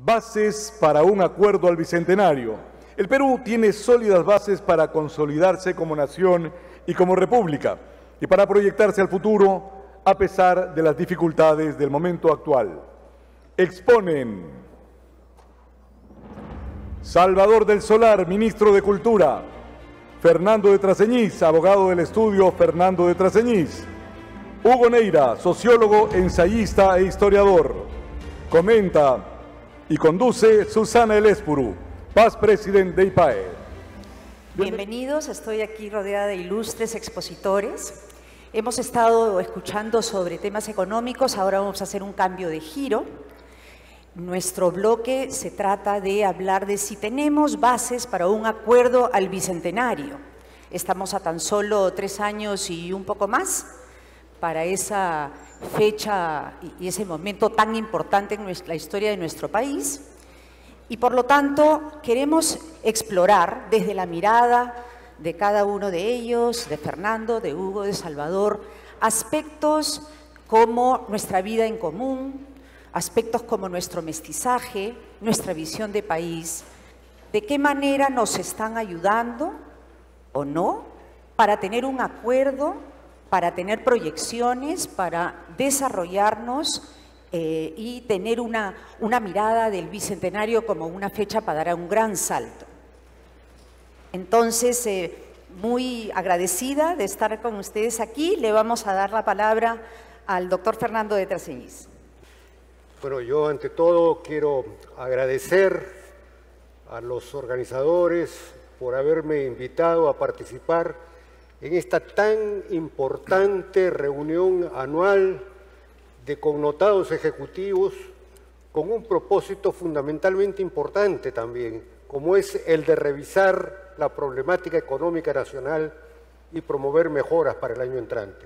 Bases para un acuerdo al Bicentenario. El Perú tiene sólidas bases para consolidarse como nación y como república, y para proyectarse al futuro a pesar de las dificultades del momento actual. Exponen Salvador del Solar, ministro de Cultura; Fernando de Traseñís, abogado del estudio Fernando de Traseñís; Hugo Neira, sociólogo, ensayista e historiador. Comenta y conduce Susana Elespuru, Past President de IPAE. Bienvenidos, estoy aquí rodeada de ilustres expositores. Hemos estado escuchando sobre temas económicos, ahora vamos a hacer un cambio de giro. Nuestro bloque se trata de hablar de si tenemos bases para un acuerdo al Bicentenario. Estamos a tan solo 3 años y un poco más para esa fecha y ese momento tan importante en la historia de nuestro país. Y por lo tanto queremos explorar desde la mirada de cada uno de ellos, de Fernando, de Hugo, de Salvador, aspectos como nuestra vida en común, aspectos como nuestro mestizaje, nuestra visión de país, de qué manera nos están ayudando o no para tener un acuerdo, para tener proyecciones, para desarrollarnos y tener una mirada del Bicentenario como una fecha para dar un gran salto. Entonces, muy agradecida de estar con ustedes aquí, le vamos a dar la palabra al doctor Fernando de Traseñís. Bueno, yo ante todo quiero agradecer a los organizadores por haberme invitado a participar en esta tan importante reunión anual de connotados ejecutivos con un propósito fundamentalmente importante también, como es el de revisar la problemática económica nacional y promover mejoras para el año entrante.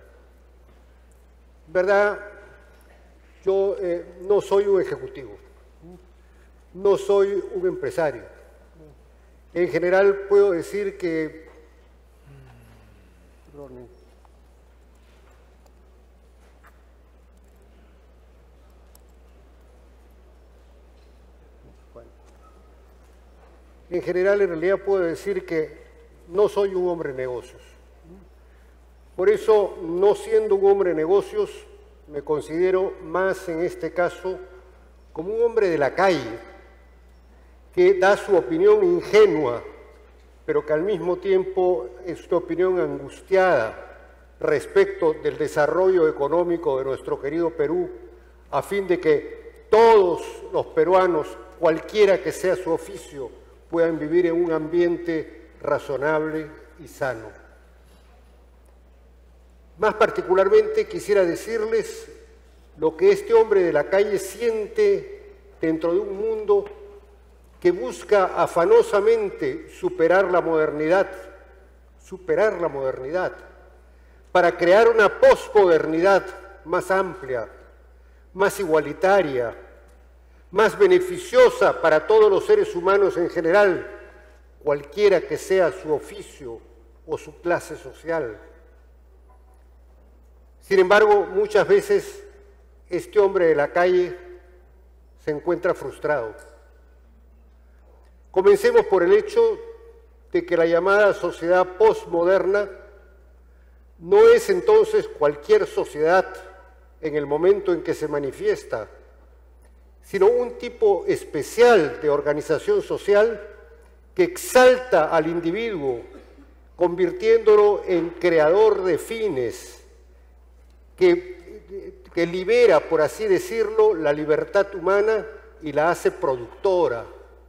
¿Verdad? Yo no soy un ejecutivo, no soy un empresario. En general puedo decir que en realidad puedo decir que no soy un hombre de negocios. Por eso, no siendo un hombre de negocios, me considero más en este caso como un hombre de la calle, que da su opinión ingenua, pero que al mismo tiempo es una opinión angustiada respecto del desarrollo económico de nuestro querido Perú, a fin de que todos los peruanos, cualquiera que sea su oficio, puedan vivir en un ambiente razonable y sano. Más particularmente quisiera decirles lo que este hombre de la calle siente dentro de un mundo que busca afanosamente superar la modernidad, para crear una posmodernidad más amplia, más igualitaria, más beneficiosa para todos los seres humanos en general, cualquiera que sea su oficio o su clase social. Sin embargo, muchas veces este hombre de la calle se encuentra frustrado. Comencemos por el hecho de que la llamada sociedad postmoderna no es entonces cualquier sociedad en el momento en que se manifiesta, sino un tipo especial de organización social que exalta al individuo, convirtiéndolo en creador de fines, que libera, por así decirlo, la libertad humana y la hace productora.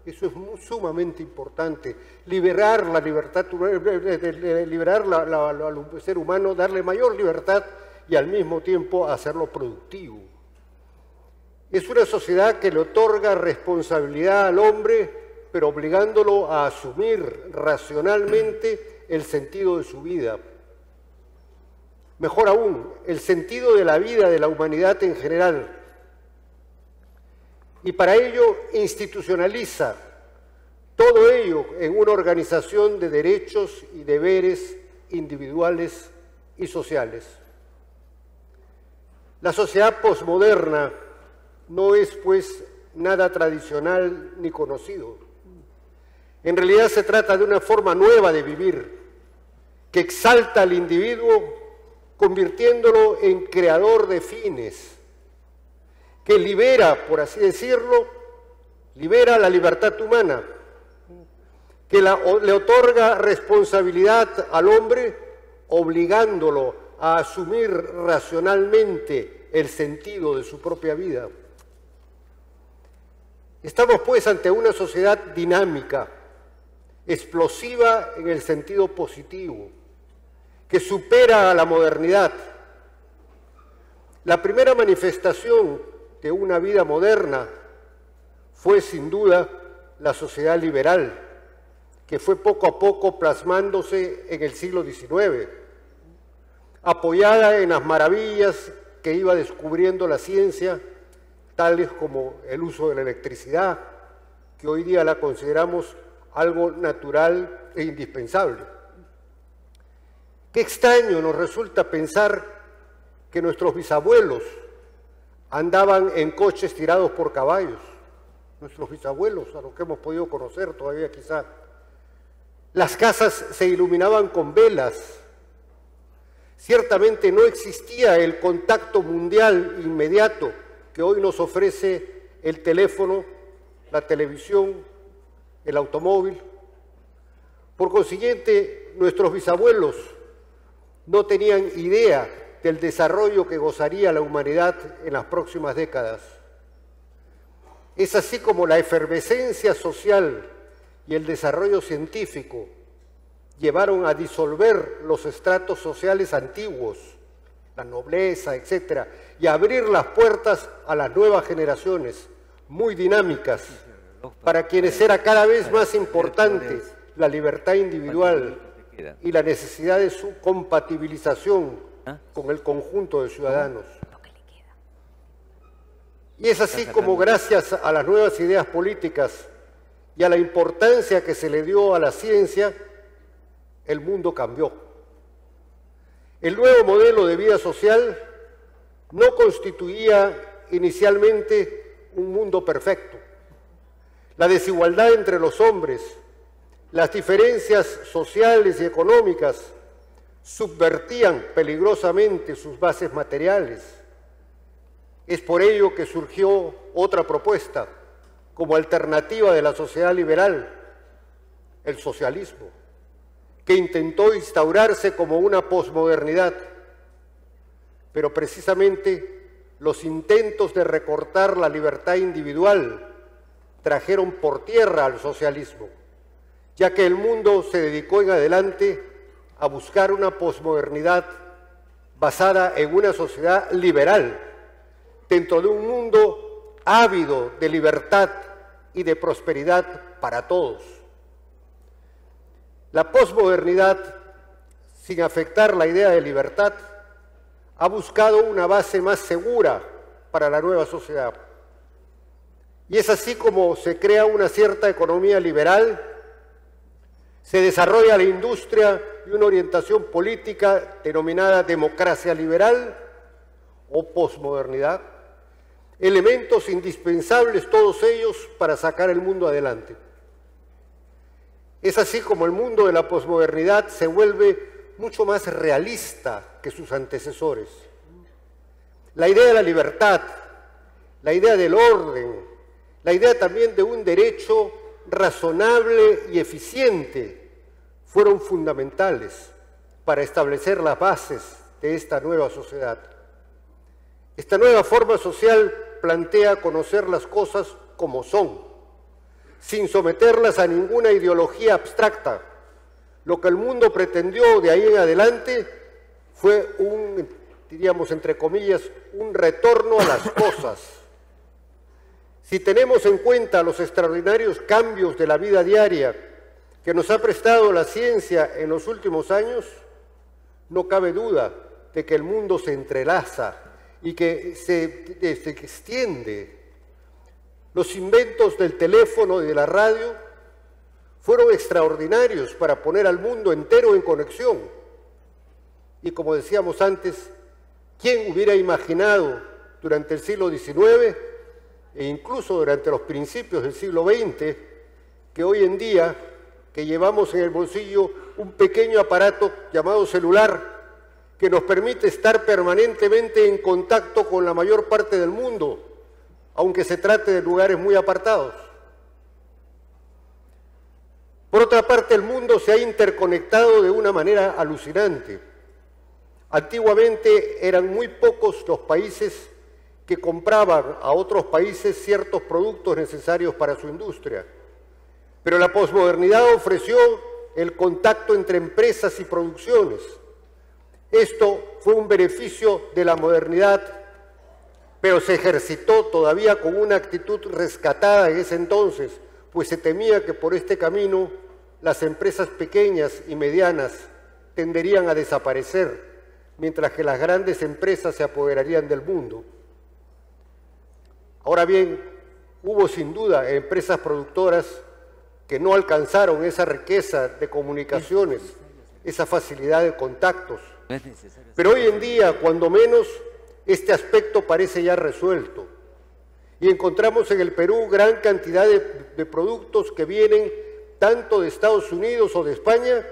Eso es sumamente importante. Liberar la libertad, liberar al ser humano, darle mayor libertad y al mismo tiempo hacerlo productivo. Es una sociedad que le otorga responsabilidad al hombre, pero obligándolo a asumir racionalmente el sentido de su vida. Mejor aún, el sentido de la vida de la humanidad en general. Y para ello institucionaliza todo ello en una organización de derechos y deberes individuales y sociales. La sociedad posmoderna no es, pues, nada tradicional ni conocido. En realidad se trata de una forma nueva de vivir, que exalta al individuo convirtiéndolo en creador de fines, que libera, por así decirlo, libera la libertad humana, que le otorga responsabilidad al hombre, obligándolo a asumir racionalmente el sentido de su propia vida. Estamos pues ante una sociedad dinámica, explosiva en el sentido positivo, que supera a la modernidad. La primera manifestación de una vida moderna fue sin duda la sociedad liberal, que fue poco a poco plasmándose en el siglo XIX, apoyada en las maravillas que iba descubriendo la ciencia, tales como el uso de la electricidad, que hoy día la consideramos algo natural e indispensable. Qué extraño nos resulta pensar que nuestros bisabuelos andaban en coches tirados por caballos, nuestros bisabuelos, a los que hemos podido conocer todavía quizá. Las casas se iluminaban con velas. Ciertamente no existía el contacto mundial inmediato que hoy nos ofrece el teléfono, la televisión, el automóvil. Por consiguiente, nuestros bisabuelos no tenían idea del desarrollo que gozaría la humanidad en las próximas décadas. Es así como la efervescencia social y el desarrollo científico llevaron a disolver los estratos sociales antiguos, la nobleza, etc., y a abrir las puertas a las nuevas generaciones, muy dinámicas, para quienes era cada vez más importante la libertad individual y la necesidad de su compatibilización con el conjunto de ciudadanos. Y es así como, gracias a las nuevas ideas políticas y a la importancia que se le dio a la ciencia, el mundo cambió. El nuevo modelo de vida social no constituía inicialmente un mundo perfecto. La desigualdad entre los hombres, las diferencias sociales y económicas subvertían peligrosamente sus bases materiales. Es por ello que surgió otra propuesta como alternativa de la sociedad liberal, el socialismo, que intentó instaurarse como una posmodernidad, pero precisamente los intentos de recortar la libertad individual trajeron por tierra al socialismo, ya que el mundo se dedicó en adelante a buscar una posmodernidad basada en una sociedad liberal, dentro de un mundo ávido de libertad y de prosperidad para todos. La posmodernidad, sin afectar la idea de libertad, ha buscado una base más segura para la nueva sociedad. Y es así como se crea una cierta economía liberal, se desarrolla la industria y una orientación política denominada democracia liberal o posmodernidad, elementos indispensables todos ellos para sacar el mundo adelante. Es así como el mundo de la posmodernidad se vuelve mucho más realista que sus antecesores. La idea de la libertad, la idea del orden, la idea también de un derecho razonable y eficiente fueron fundamentales para establecer las bases de esta nueva sociedad. Esta nueva forma social plantea conocer las cosas como son, sin someterlas a ninguna ideología abstracta. Lo que el mundo pretendió de ahí en adelante fue un, diríamos entre comillas, un retorno a las cosas. Si tenemos en cuenta los extraordinarios cambios de la vida diaria que nos ha prestado la ciencia en los últimos años, no cabe duda de que el mundo se entrelaza y que se extiende. Los inventos del teléfono y de la radio fueron extraordinarios para poner al mundo entero en conexión. Y como decíamos antes, ¿quién hubiera imaginado durante el siglo XIX e incluso durante los principios del siglo XX, que hoy en día, que llevamos en el bolsillo un pequeño aparato llamado celular, que nos permite estar permanentemente en contacto con la mayor parte del mundo, aunque se trate de lugares muy apartados. Por otra parte, el mundo se ha interconectado de una manera alucinante. Antiguamente eran muy pocos los países que compraban a otros países ciertos productos necesarios para su industria. Pero la posmodernidad ofreció el contacto entre empresas y producciones. Esto fue un beneficio de la modernidad, pero se ejercitó todavía con una actitud rescatada en ese entonces, pues se temía que por este camino las empresas pequeñas y medianas tenderían a desaparecer, mientras que las grandes empresas se apoderarían del mundo. Ahora bien, hubo sin duda empresas productoras que no alcanzaron esa riqueza de comunicaciones, esa facilidad de contactos. Pero hoy en día, cuando menos, este aspecto parece ya resuelto. Y encontramos en el Perú gran cantidad de productos que vienen tanto de Estados Unidos o de España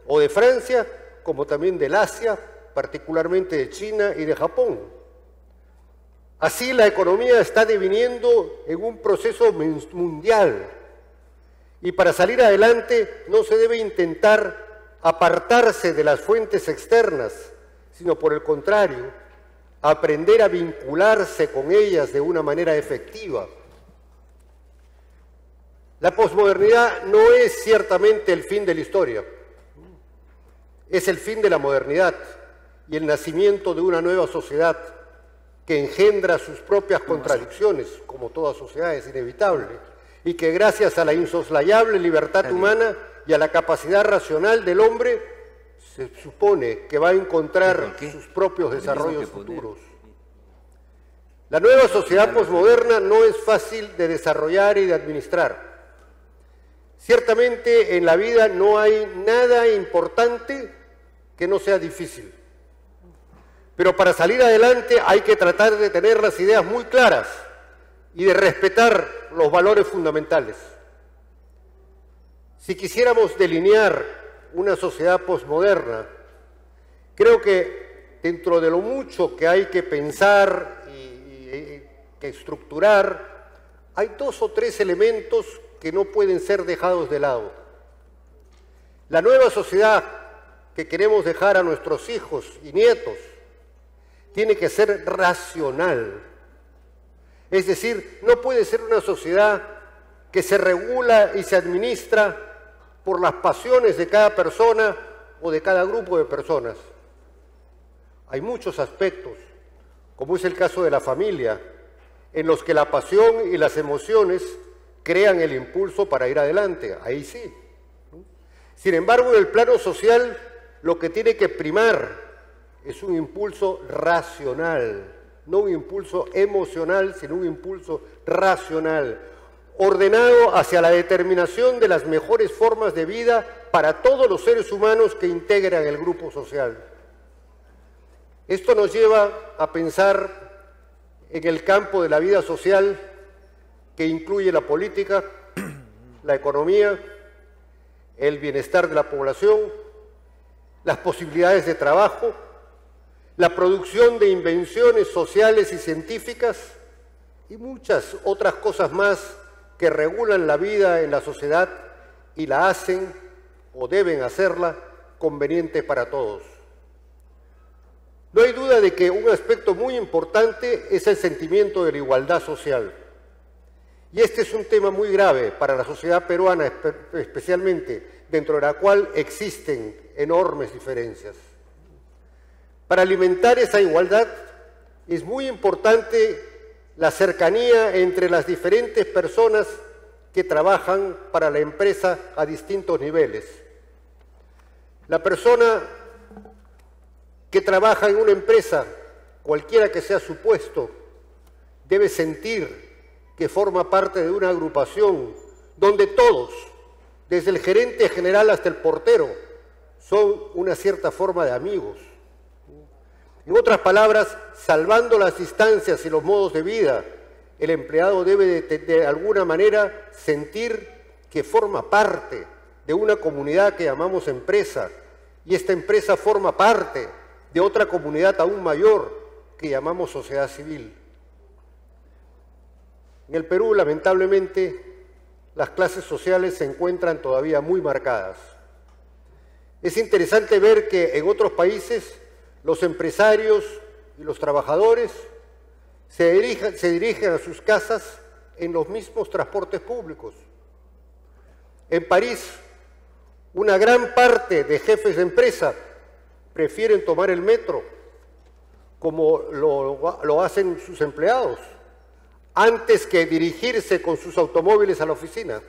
o de Francia, como también del Asia, particularmente de China y de Japón. Así la economía está deviniendo en un proceso mundial. Y para salir adelante no se debe intentar apartarse de las fuentes externas, sino por el contrario, aprender a vincularse con ellas de una manera efectiva. La posmodernidad no es ciertamente el fin de la historia, es el fin de la modernidad y el nacimiento de una nueva sociedad que engendra sus propias contradicciones, como toda sociedad es inevitable, y que gracias a la insoslayable libertad humana y a la capacidad racional del hombre, se supone que va a encontrar sus propios desarrollos futuros. La nueva sociedad posmoderna no es fácil de desarrollar y de administrar. Ciertamente en la vida no hay nada importante que no sea difícil. Pero para salir adelante hay que tratar de tener las ideas muy claras y de respetar los valores fundamentales. Si quisiéramos delinear una sociedad posmoderna, creo que dentro de lo mucho que hay que pensar y que estructurar, hay 2 o 3 elementos que no pueden ser dejados de lado. La nueva sociedad que queremos dejar a nuestros hijos y nietos tiene que ser racional. Es decir, no puede ser una sociedad que se regula y se administra por las pasiones de cada persona o de cada grupo de personas. Hay muchos aspectos, como es el caso de la familia, en los que la pasión y las emociones crean el impulso para ir adelante, ahí sí. Sin embargo, en el plano social, lo que tiene que primar es un impulso racional, no un impulso emocional, sino un impulso racional, ordenado hacia la determinación de las mejores formas de vida para todos los seres humanos que integran el grupo social. Esto nos lleva a pensar en el campo de la vida social que incluye la política, la economía, el bienestar de la población, las posibilidades de trabajo, la producción de invenciones sociales y científicas y muchas otras cosas más que regulan la vida en la sociedad y la hacen o deben hacerla conveniente para todos. No hay duda de que un aspecto muy importante es el sentimiento de la igualdad social. Y este es un tema muy grave para la sociedad peruana, especialmente dentro de la cual existen enormes diferencias. Para alimentar esa igualdad es muy importante la cercanía entre las diferentes personas que trabajan para la empresa a distintos niveles. La persona que trabaja en una empresa, cualquiera que sea su puesto, debe sentir que forma parte de una agrupación donde todos, desde el gerente general hasta el portero, son una cierta forma de amigos. En otras palabras, salvando las distancias y los modos de vida, el empleado debe de alguna manera sentir que forma parte de una comunidad que llamamos empresa, y esta empresa forma parte de otra comunidad aún mayor que llamamos sociedad civil. En el Perú, lamentablemente, las clases sociales se encuentran todavía muy marcadas. Es interesante ver que en otros países los empresarios y los trabajadores se dirigen a sus casas en los mismos transportes públicos. En París, una gran parte de jefes de empresa prefieren tomar el metro, como lo hacen sus empleados, antes que dirigirse con sus automóviles a la oficina.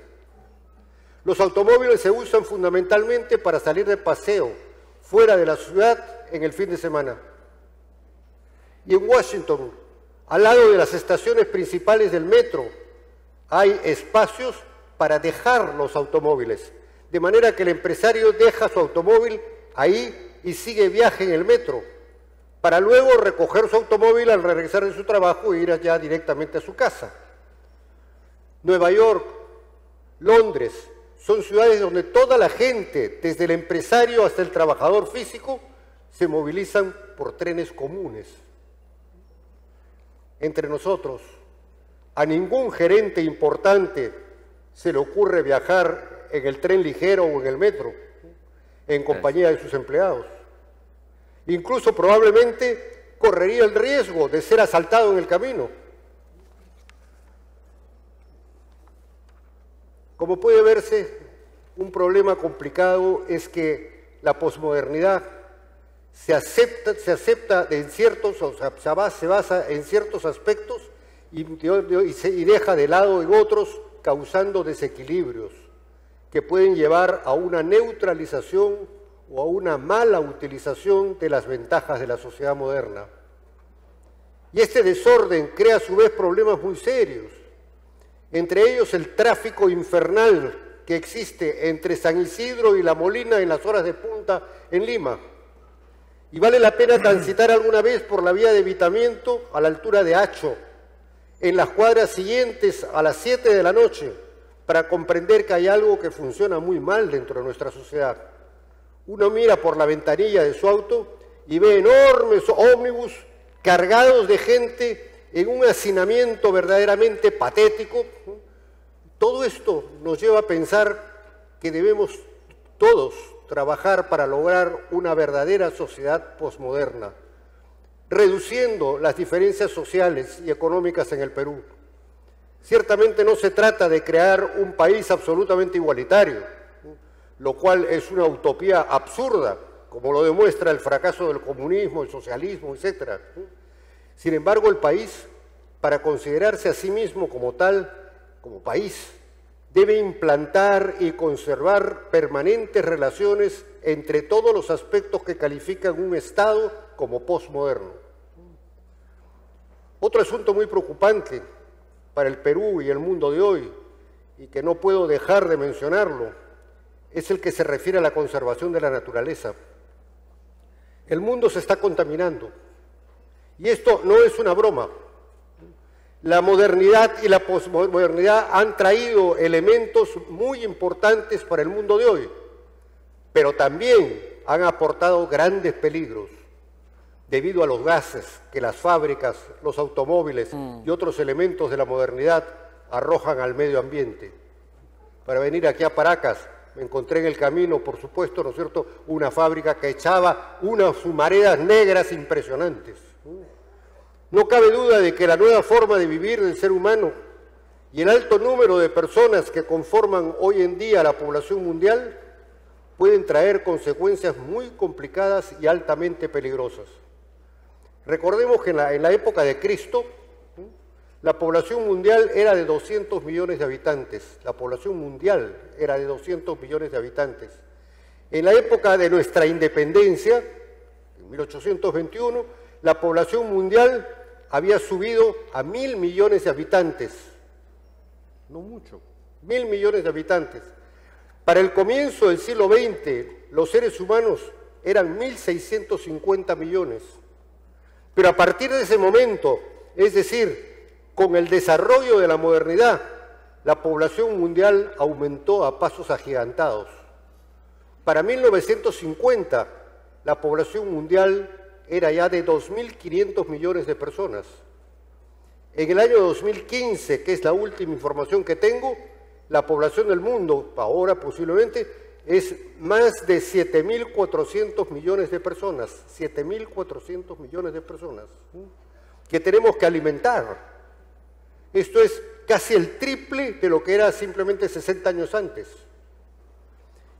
Los automóviles se usan fundamentalmente para salir de paseo fuera de la ciudad en el fin de semana. Y en Washington, al lado de las estaciones principales del metro, hay espacios para dejar los automóviles, de manera que el empresario deja su automóvil ahí y sigue viaje en el metro, para luego recoger su automóvil al regresar de su trabajo e ir allá directamente a su casa. Nueva York, Londres, son ciudades donde toda la gente, desde el empresario hasta el trabajador físico, se movilizan por trenes comunes. Entre nosotros, a ningún gerente importante se le ocurre viajar en el tren ligero o en el metro, en compañía de sus empleados. Incluso probablemente correría el riesgo de ser asaltado en el camino. Como puede verse, un problema complicado es que la posmodernidad se basa en ciertos aspectos y deja de lado en otros, causando desequilibrios que pueden llevar a una neutralización o a una mala utilización de las ventajas de la sociedad moderna. Y este desorden crea a su vez problemas muy serios, entre ellos el tráfico infernal que existe entre San Isidro y La Molina en las horas de punta en Lima. Y vale la pena transitar alguna vez por la vía de evitamiento a la altura de Hacho, en las cuadras siguientes a las 7 de la noche, para comprender que hay algo que funciona muy mal dentro de nuestra sociedad. Uno mira por la ventanilla de su auto y ve enormes ómnibus cargados de gente en un hacinamiento verdaderamente patético. Todo esto nos lleva a pensar que debemos todos trabajar para lograr una verdadera sociedad posmoderna, reduciendo las diferencias sociales y económicas en el Perú. Ciertamente no se trata de crear un país absolutamente igualitario, lo cual es una utopía absurda, como lo demuestra el fracaso del comunismo, el socialismo, etc. Sin embargo, el país, para considerarse a sí mismo como tal, como país, debe implantar y conservar permanentes relaciones entre todos los aspectos que califican un Estado como posmoderno. Otro asunto muy preocupante para el Perú y el mundo de hoy, y que no puedo dejar de mencionarlo, es el que se refiere a la conservación de la naturaleza. El mundo se está contaminando, y esto no es una broma. La modernidad y la posmodernidad han traído elementos muy importantes para el mundo de hoy, pero también han aportado grandes peligros debido a los gases que las fábricas, los automóviles y otros elementos de la modernidad arrojan al medio ambiente. Para venir aquí a Paracas, me encontré en el camino, por supuesto, ¿no es cierto?, una fábrica que echaba unas humaredas negras impresionantes. No cabe duda de que la nueva forma de vivir del ser humano y el alto número de personas que conforman hoy en día la población mundial pueden traer consecuencias muy complicadas y altamente peligrosas. Recordemos que en la época de Cristo, la población mundial era de 200 millones de habitantes. La población mundial era de 200 millones de habitantes. En la época de nuestra independencia, en 1821, la población mundial había subido a 1.000 millones de habitantes. No mucho, 1.000 millones de habitantes. Para el comienzo del siglo XX, los seres humanos eran 1.650 millones. Pero a partir de ese momento, es decir, con el desarrollo de la modernidad, la población mundial aumentó a pasos agigantados. Para 1950, la población mundial era ya de 2.500 millones de personas. En el año 2015, que es la última información que tengo, la población del mundo, ahora posiblemente, es más de 7.400 millones de personas, 7.400 millones de personas, que tenemos que alimentar. Esto es casi el triple de lo que era simplemente 60 años antes.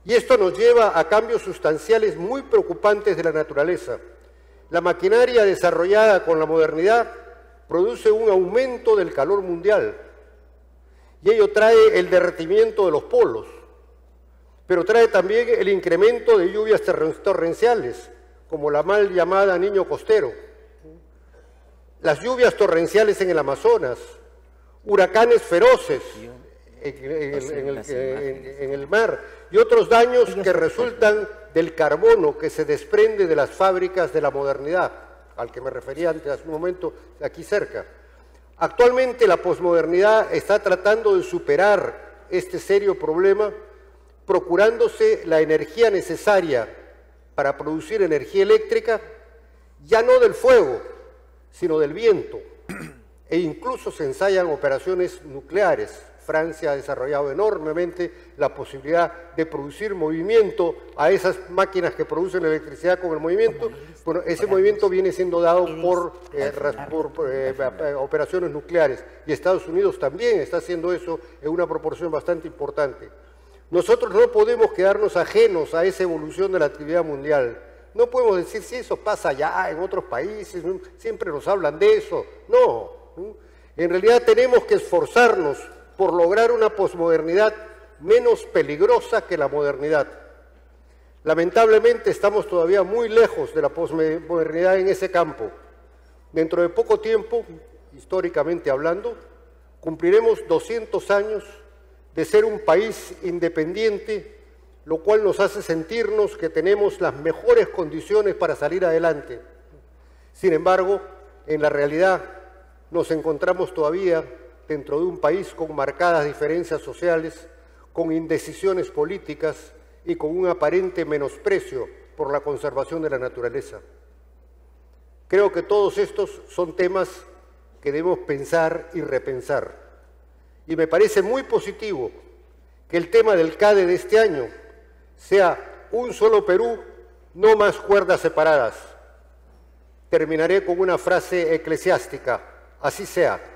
Y esto nos lleva a cambios sustanciales muy preocupantes de la naturaleza. La maquinaria desarrollada con la modernidad produce un aumento del calor mundial y ello trae el derretimiento de los polos, pero trae también el incremento de lluvias torrenciales, como la mal llamada Niño Costero, las lluvias torrenciales en el Amazonas, huracanes feroces en el mar y otros daños que resultan del carbono que se desprende de las fábricas de la modernidad, al que me refería antes hace un momento, aquí cerca. Actualmente la posmodernidad está tratando de superar este serio problema, procurándose la energía necesaria para producir energía eléctrica, ya no del fuego, sino del viento, e incluso se ensayan operaciones nucleares. Francia ha desarrollado enormemente la posibilidad de producir movimiento a esas máquinas que producen electricidad con el movimiento. Bueno, ese movimiento viene siendo dado por operaciones nucleares y Estados Unidos también está haciendo eso en una proporción bastante importante. Nosotros no podemos quedarnos ajenos a esa evolución de la actividad mundial. No podemos decir si eso pasa allá en otros países, siempre nos hablan de eso. No, en realidad tenemos que esforzarnos por lograr una posmodernidad menos peligrosa que la modernidad. Lamentablemente estamos todavía muy lejos de la posmodernidad en ese campo. Dentro de poco tiempo, históricamente hablando, cumpliremos 200 años de ser un país independiente, lo cual nos hace sentirnos que tenemos las mejores condiciones para salir adelante. Sin embargo, en la realidad nos encontramos todavía dentro de un país con marcadas diferencias sociales, con indecisiones políticas y con un aparente menosprecio por la conservación de la naturaleza. Creo que todos estos son temas que debemos pensar y repensar. Y me parece muy positivo que el tema del CADE de este año sea un solo Perú, no más cuerdas separadas. Terminaré con una frase eclesiástica, así sea.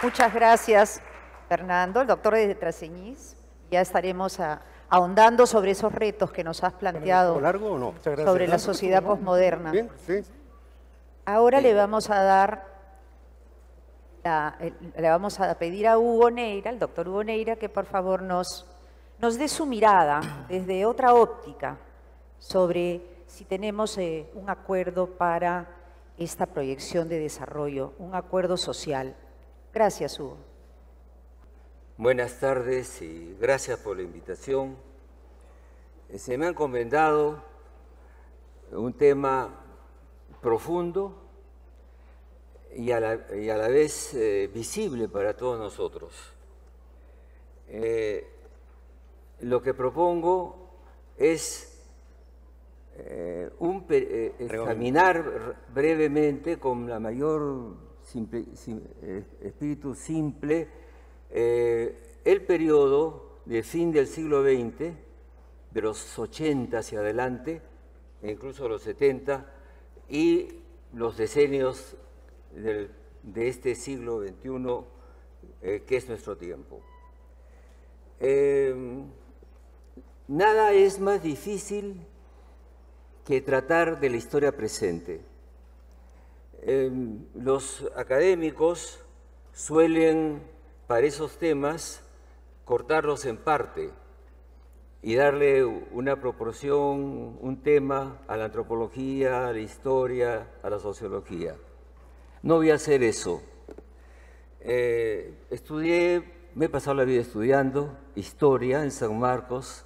Muchas gracias, Fernando. El doctor de Traceñís, ya estaremos ahondando sobre esos retos que nos has planteado ¿Largo o no? sobre la sociedad posmoderna. Bien, sí. Ahora le vamos a dar, le vamos a pedir a Hugo Neira, al doctor Hugo Neira, que por favor nos dé su mirada desde otra óptica sobre si tenemos un acuerdo para esta proyección de desarrollo, un acuerdo social. Gracias, Hugo. Buenas tardes y gracias por la invitación. Se me ha encomendado un tema profundo y a la vez visible para todos nosotros. Lo que propongo es examinar brevemente con la mayor espíritu simple el periodo de fin del siglo XX, de los 80 hacia adelante, e incluso los 70, y los decenios de este siglo XXI, que es nuestro tiempo. Nada es más difícil que tratar de la historia presente. Los académicos suelen, para esos temas, cortarlos en parte y darle una proporción, un tema a la antropología, a la historia, a la sociología. No voy a hacer eso. Me he pasado la vida estudiando historia en San Marcos,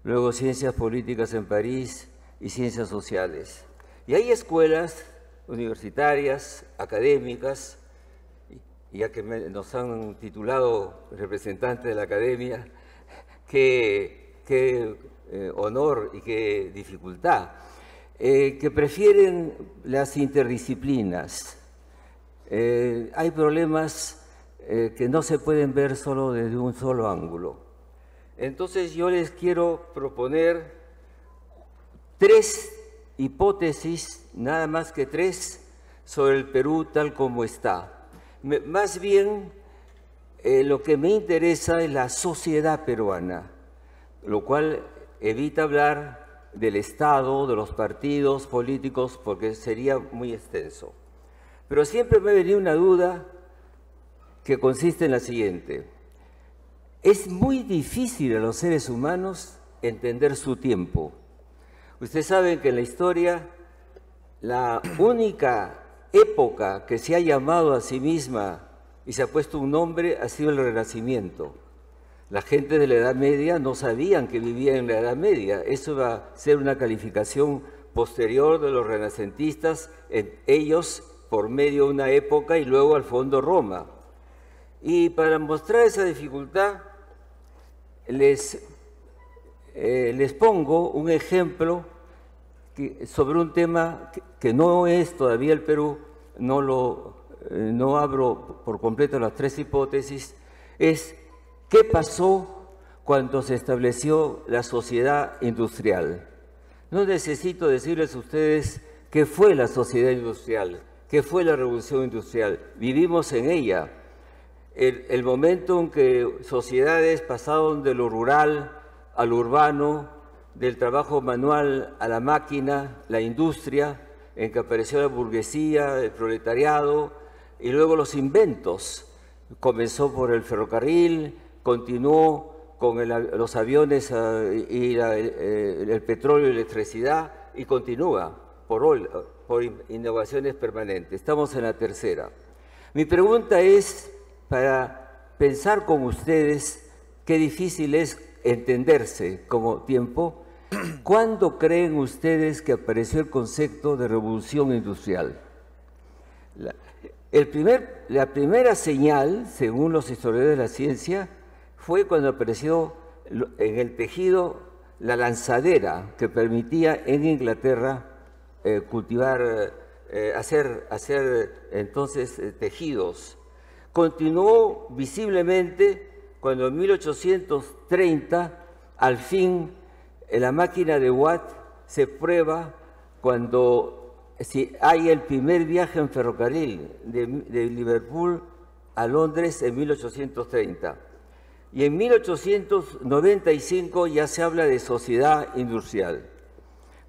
luego Ciencias Políticas en París y Ciencias Sociales. Y hay escuelas universitarias, académicas, ya que nos han titulado representantes de la academia, qué honor y qué dificultad, que prefieren las interdisciplinas. Hay problemas que no se pueden ver solo desde un solo ángulo. Entonces yo les quiero proponer 3 hipótesis, nada más que 3, sobre el Perú tal como está. Más bien, lo que me interesa es la sociedad peruana, lo cual evita hablar del Estado, de los partidos políticos, porque sería muy extenso. Pero siempre me ha venido una duda que consiste en la siguiente. Es muy difícil a los seres humanos entender su tiempo. Ustedes saben que en la historia la única época que se ha llamado a sí misma y se ha puesto un nombre ha sido el Renacimiento. La gente de la Edad Media no sabían que vivían en la Edad Media. Eso va a ser una calificación posterior de los renacentistas, ellos por medio de una época y luego al fondo Roma. Y para mostrar esa dificultad, les pongo un ejemplo sobre un tema que no es todavía el Perú, no abro por completo las 3 hipótesis, es qué pasó cuando se estableció la sociedad industrial. No necesito decirles a ustedes qué fue la sociedad industrial, qué fue la revolución industrial, vivimos en ella. El momento en que sociedades pasaron de lo rural al urbano, del trabajo manual a la máquina, la industria, en que apareció la burguesía, el proletariado, y luego los inventos. Comenzó por el ferrocarril, continuó con los aviones y el petróleo y la electricidad, y continúa por innovaciones permanentes. Estamos en la tercera. Mi pregunta es, para pensar con ustedes, qué difícil es entenderse como tiempo, ¿cuándo creen ustedes que apareció el concepto de revolución industrial? La primera señal, según los historiadores de la ciencia, fue cuando apareció en el tejido la lanzadera que permitía en Inglaterra cultivar, hacer entonces tejidos. Continuó visiblemente cuando en 1830, al fin, la máquina de Watt se prueba cuando hay el primer viaje en ferrocarril de Liverpool a Londres en 1830. Y en 1895 ya se habla de sociedad industrial.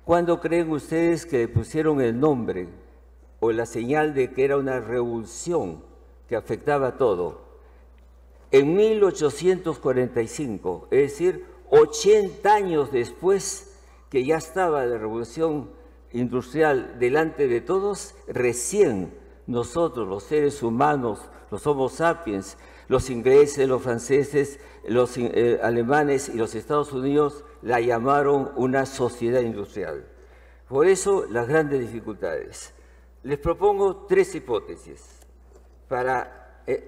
¿Cuándo creen ustedes que le pusieron el nombre o la señal de que era una revolución que afectaba a todo? En 1845, es decir, 80 años después que ya estaba la revolución industrial delante de todos, recién nosotros, los seres humanos, los Homo sapiens, los ingleses, los franceses, los alemanes y los Estados Unidos la llamaron una sociedad industrial. Por eso las grandes dificultades. Les propongo 3 hipótesis para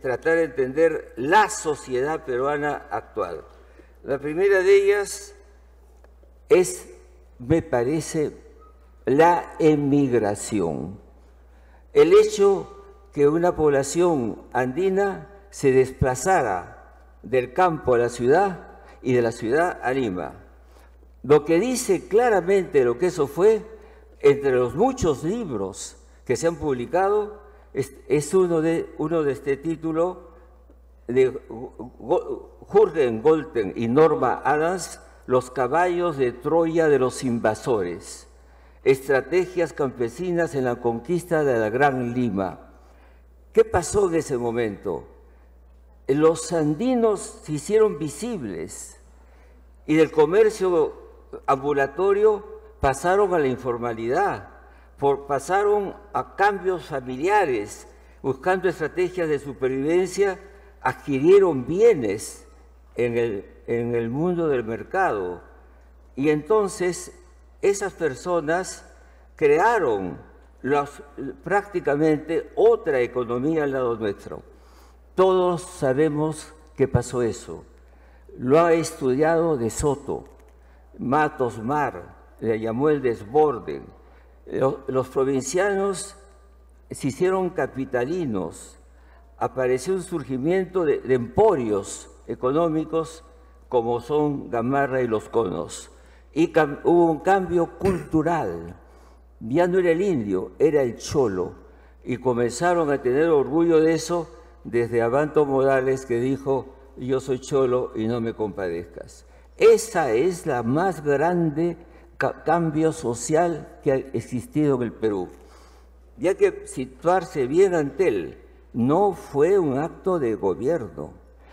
tratar de entender la sociedad peruana actual. La primera de ellas es, me parece, la emigración. El hecho que una población andina se desplazara del campo a la ciudad y de la ciudad a Lima. Lo que dice claramente lo que eso fue, entre los muchos libros que se han publicado, es uno de este título de Jürgen Golten y Norma Adams, Los caballos de Troya de los invasores, estrategias campesinas en la conquista de la Gran Lima. ¿Qué pasó en ese momento? Los andinos se hicieron visibles y del comercio ambulatorio pasaron a la informalidad, pasaron a cambios familiares, buscando estrategias de supervivencia, adquirieron bienes en el mundo del mercado. Y entonces esas personas crearon prácticamente otra economía al lado nuestro. Todos sabemos que pasó eso. Lo ha estudiado De Soto, Matos Mar, le llamó el desborde. Los provincianos se hicieron capitalinos. Apareció un surgimiento de emporios económicos como son Gamarra y Los Conos. Y hubo un cambio cultural. Ya no era el indio, era el cholo. Y comenzaron a tener orgullo de eso desde Abanto Morales, que dijo: yo soy cholo y no me compadezcas. Esa es la más grande cambio social que ha existido en el Perú. Y hay que situarse bien ante él. No fue un acto de gobierno,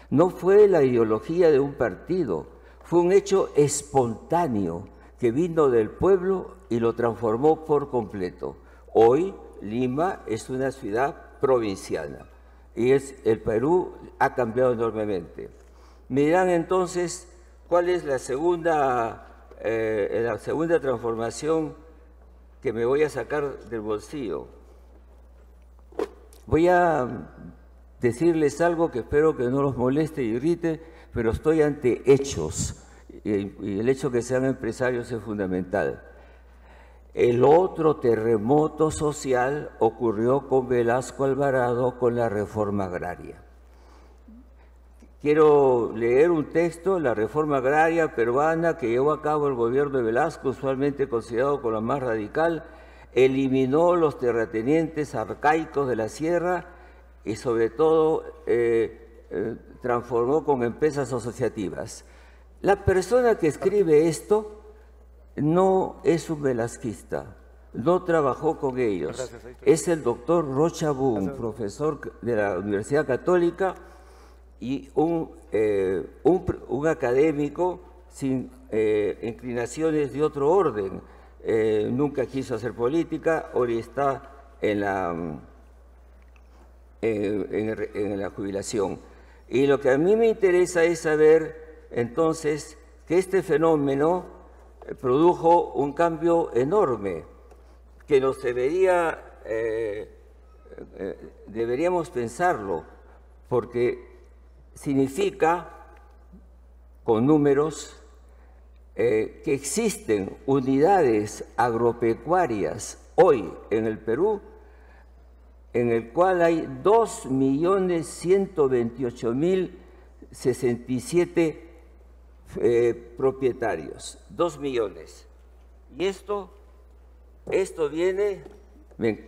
no fue la ideología de un partido, fue un hecho espontáneo que vino del pueblo y lo transformó por completo. Hoy Lima es una ciudad provinciana y el Perú ha cambiado enormemente. Me dirán entonces, ¿cuál es la segunda transformación que me voy a sacar del bolsillo? Voy a decirles algo que espero que no los moleste y irrite, pero estoy ante hechos, y el hecho que sean empresarios es fundamental. El otro terremoto social ocurrió con Velasco Alvarado con la reforma agraria. Quiero leer un texto, la reforma agraria peruana que llevó a cabo el gobierno de Velasco, usualmente considerado como la más radical, eliminó los terratenientes arcaicos de la sierra y sobre todo transformó con empresas asociativas. La persona que escribe esto no es un velasquista, no trabajó con ellos. Es el doctor Rocha Boom, profesor de la Universidad Católica y un académico sin inclinaciones de otro orden. Nunca quiso hacer política, hoy está en la jubilación. Y lo que a mí me interesa es saber entonces que este fenómeno produjo un cambio enorme que nos deberíamos pensarlo, porque significa, con números, que existen unidades agropecuarias hoy en el Perú, en el cual hay 2.128.067 propietarios, 2 millones. Y esto viene,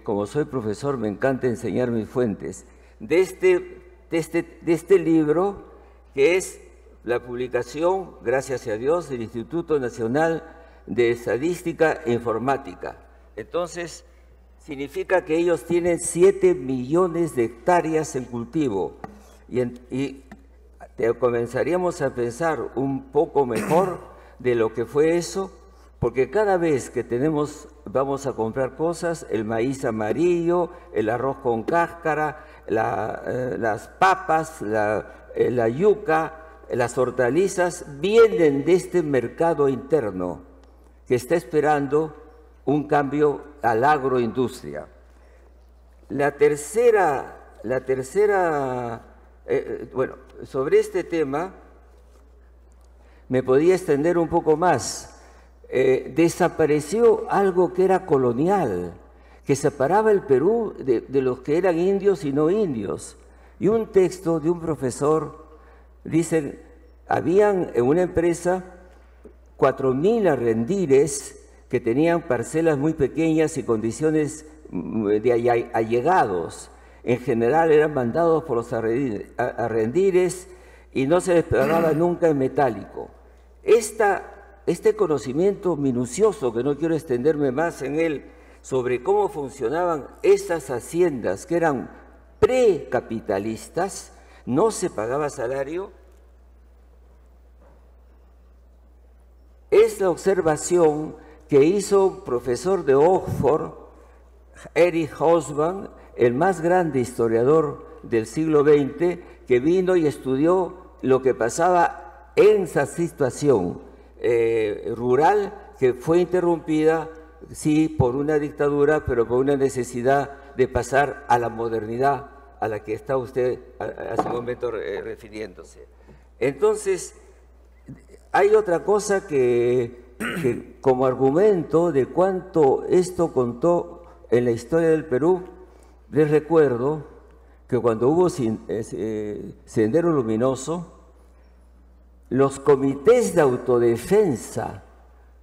como soy profesor, me encanta enseñar mis fuentes, de este libro, que es la publicación, gracias a Dios, del Instituto Nacional de Estadística e Informática. Entonces, significa que ellos tienen 7 millones de hectáreas en cultivo y comenzaríamos a pensar un poco mejor de lo que fue eso, porque cada vez que vamos a comprar cosas, el maíz amarillo, el arroz con cáscara, las papas, la yuca, las hortalizas, vienen de este mercado interno que está esperando un cambio a la agroindustria. Bueno, sobre este tema me podía extender un poco más. Desapareció algo que era colonial, que separaba el Perú de los que eran indios y no indios. Y un texto de un profesor, dicen, habían en una empresa 4.000 arrendires que tenían parcelas muy pequeñas y condiciones de allegados. En general eran mandados por los arrendires y no se les pagaba nunca en metálico. Este conocimiento minucioso, que no quiero extenderme más en él, sobre cómo funcionaban esas haciendas que eran precapitalistas, no se pagaba salario, es la observación que hizo un profesor de Oxford, Eric Hobsbawm, el más grande historiador del siglo XX, que vino y estudió lo que pasaba en esa situación. rural que fue interrumpida, sí, por una dictadura, pero por una necesidad de pasar a la modernidad a la que está usted hace un momento refiriéndose. Entonces, hay otra cosa que como argumento de cuánto esto contó en la historia del Perú, les recuerdo que cuando hubo Sendero Luminoso, los comités de autodefensa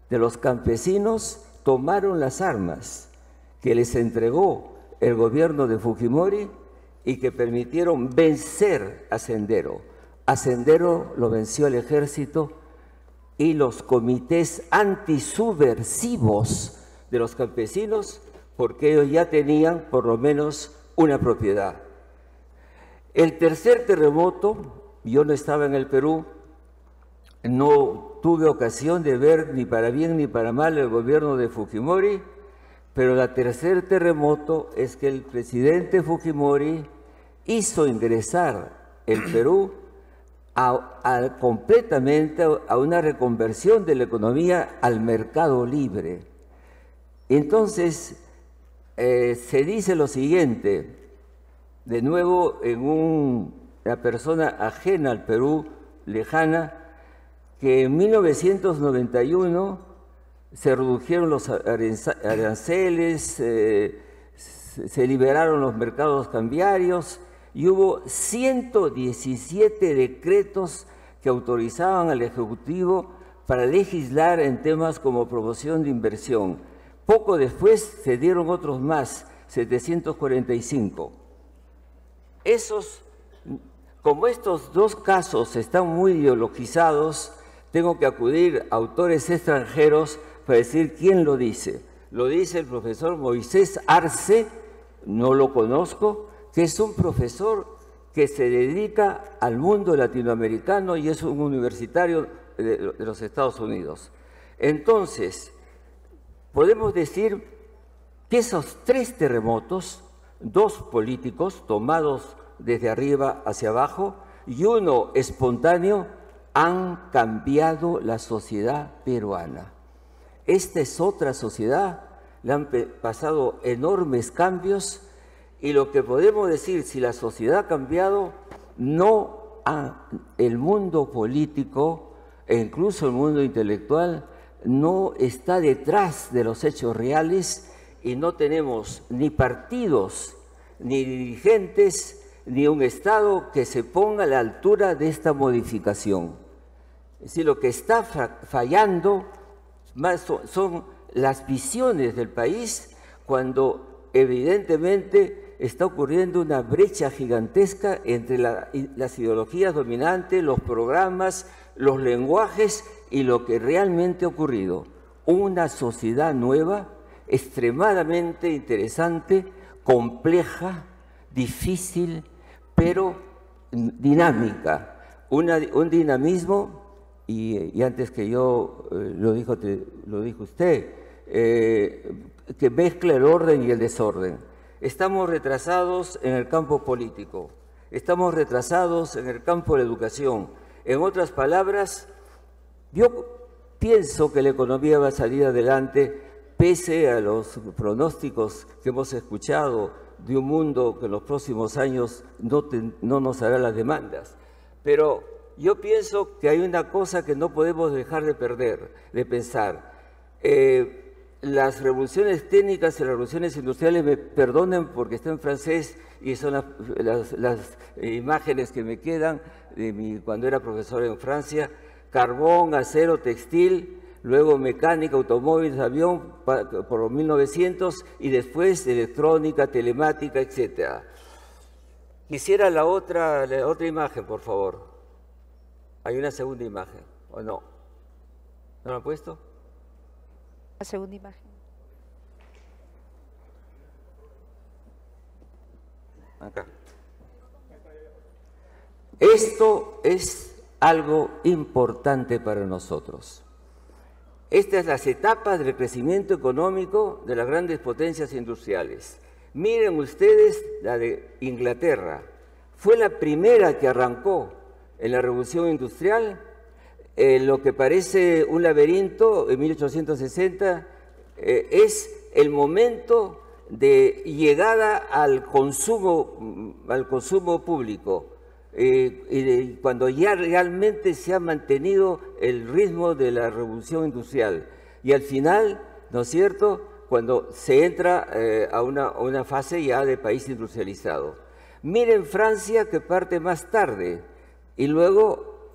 de los campesinos tomaron las armas que les entregó el gobierno de Fujimori y que permitieron vencer a Sendero. A Sendero lo venció el ejército y los comités antisubversivos de los campesinos, porque ellos ya tenían por lo menos una propiedad. El tercer terremoto, yo no estaba en el Perú, no tuve ocasión de ver ni para bien ni para mal el gobierno de Fujimori, pero el tercer terremoto es que el presidente Fujimori hizo ingresar el Perú completamente a una reconversión de la economía al mercado libre. Entonces, se dice lo siguiente, de nuevo en una persona ajena al Perú, lejana, que en 1991 se redujeron los aranceles, se liberaron los mercados cambiarios y hubo 117 decretos que autorizaban al Ejecutivo para legislar en temas como promoción de inversión. Poco después se dieron otros más, 745. Como estos dos casos están muy ideologizados, tengo que acudir a autores extranjeros para decir quién lo dice. Lo dice el profesor Moisés Arce, no lo conozco, que es un profesor que se dedica al mundo latinoamericano y es un universitario de los Estados Unidos. Entonces, podemos decir que esos tres terremotos, dos políticos tomados desde arriba hacia abajo y uno espontáneo, han cambiado la sociedad peruana. Esta es otra sociedad, le han pasado enormes cambios y lo que podemos decir, si la sociedad ha cambiado, el mundo político e incluso el mundo intelectual no está detrás de los hechos reales y no tenemos ni partidos, ni dirigentes, ni un Estado que se ponga a la altura de esta modificación. Es decir, lo que está fallando más son las visiones del país cuando evidentemente está ocurriendo una brecha gigantesca entre las ideologías dominantes, los programas, los lenguajes y lo que realmente ha ocurrido. Una sociedad nueva, extremadamente interesante, compleja, difícil, pero dinámica. Un dinamismo, y antes que yo lo dijo usted, que mezcla el orden y el desorden. Estamos retrasados en el campo político, estamos retrasados en el campo de la educación. En otras palabras, yo pienso que la economía va a salir adelante pese a los pronósticos que hemos escuchado de un mundo que en los próximos años no nos hará las demandas. Pero yo pienso que hay una cosa que no podemos dejar de pensar. Las revoluciones técnicas y las revoluciones industriales, me perdonen porque está en francés y son las imágenes que me quedan de cuando era profesor en Francia: carbón, acero, textil, luego mecánica, automóviles, avión, por los 1900, y después electrónica, telemática, etc. Quisiera la otra imagen, por favor. ¿Hay una segunda imagen o no? ¿No la han puesto? La segunda imagen. Acá. Esto es algo importante para nosotros. Estas son las etapas del crecimiento económico de las grandes potencias industriales. Miren ustedes la de Inglaterra. Fue la primera que arrancó en la revolución industrial. lo que parece un laberinto en 1860 es el momento de llegada al consumo público, y cuando ya realmente se ha mantenido el ritmo de la revolución industrial. Y al final, ¿no es cierto?, cuando se entra a una fase ya de país industrializado. Miren Francia, que parte más tarde y luego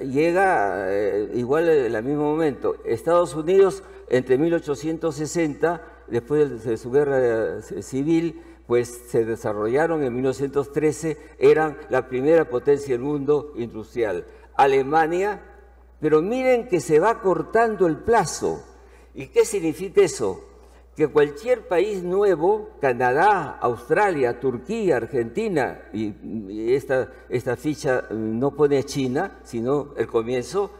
llega igual en el mismo momento. Estados Unidos, entre 1860, después de su guerra civil, pues se desarrollaron en 1913, eran la primera potencia del mundo industrial. Alemania, pero miren que se va cortando el plazo. ¿Y qué significa eso? Que cualquier país nuevo, Canadá, Australia, Turquía, Argentina, y esta ficha no pone China, sino el comienzo,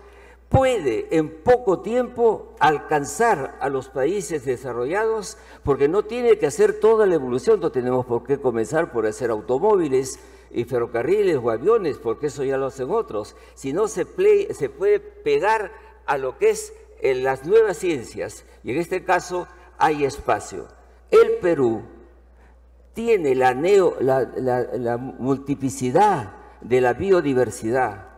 puede en poco tiempo alcanzar a los países desarrollados, porque no tiene que hacer toda la evolución. No tenemos por qué comenzar por hacer automóviles y ferrocarriles o aviones, porque eso ya lo hacen otros, sino se puede pegar a lo que es las nuevas ciencias, y en este caso hay espacio. El Perú tiene la multiplicidad de la biodiversidad.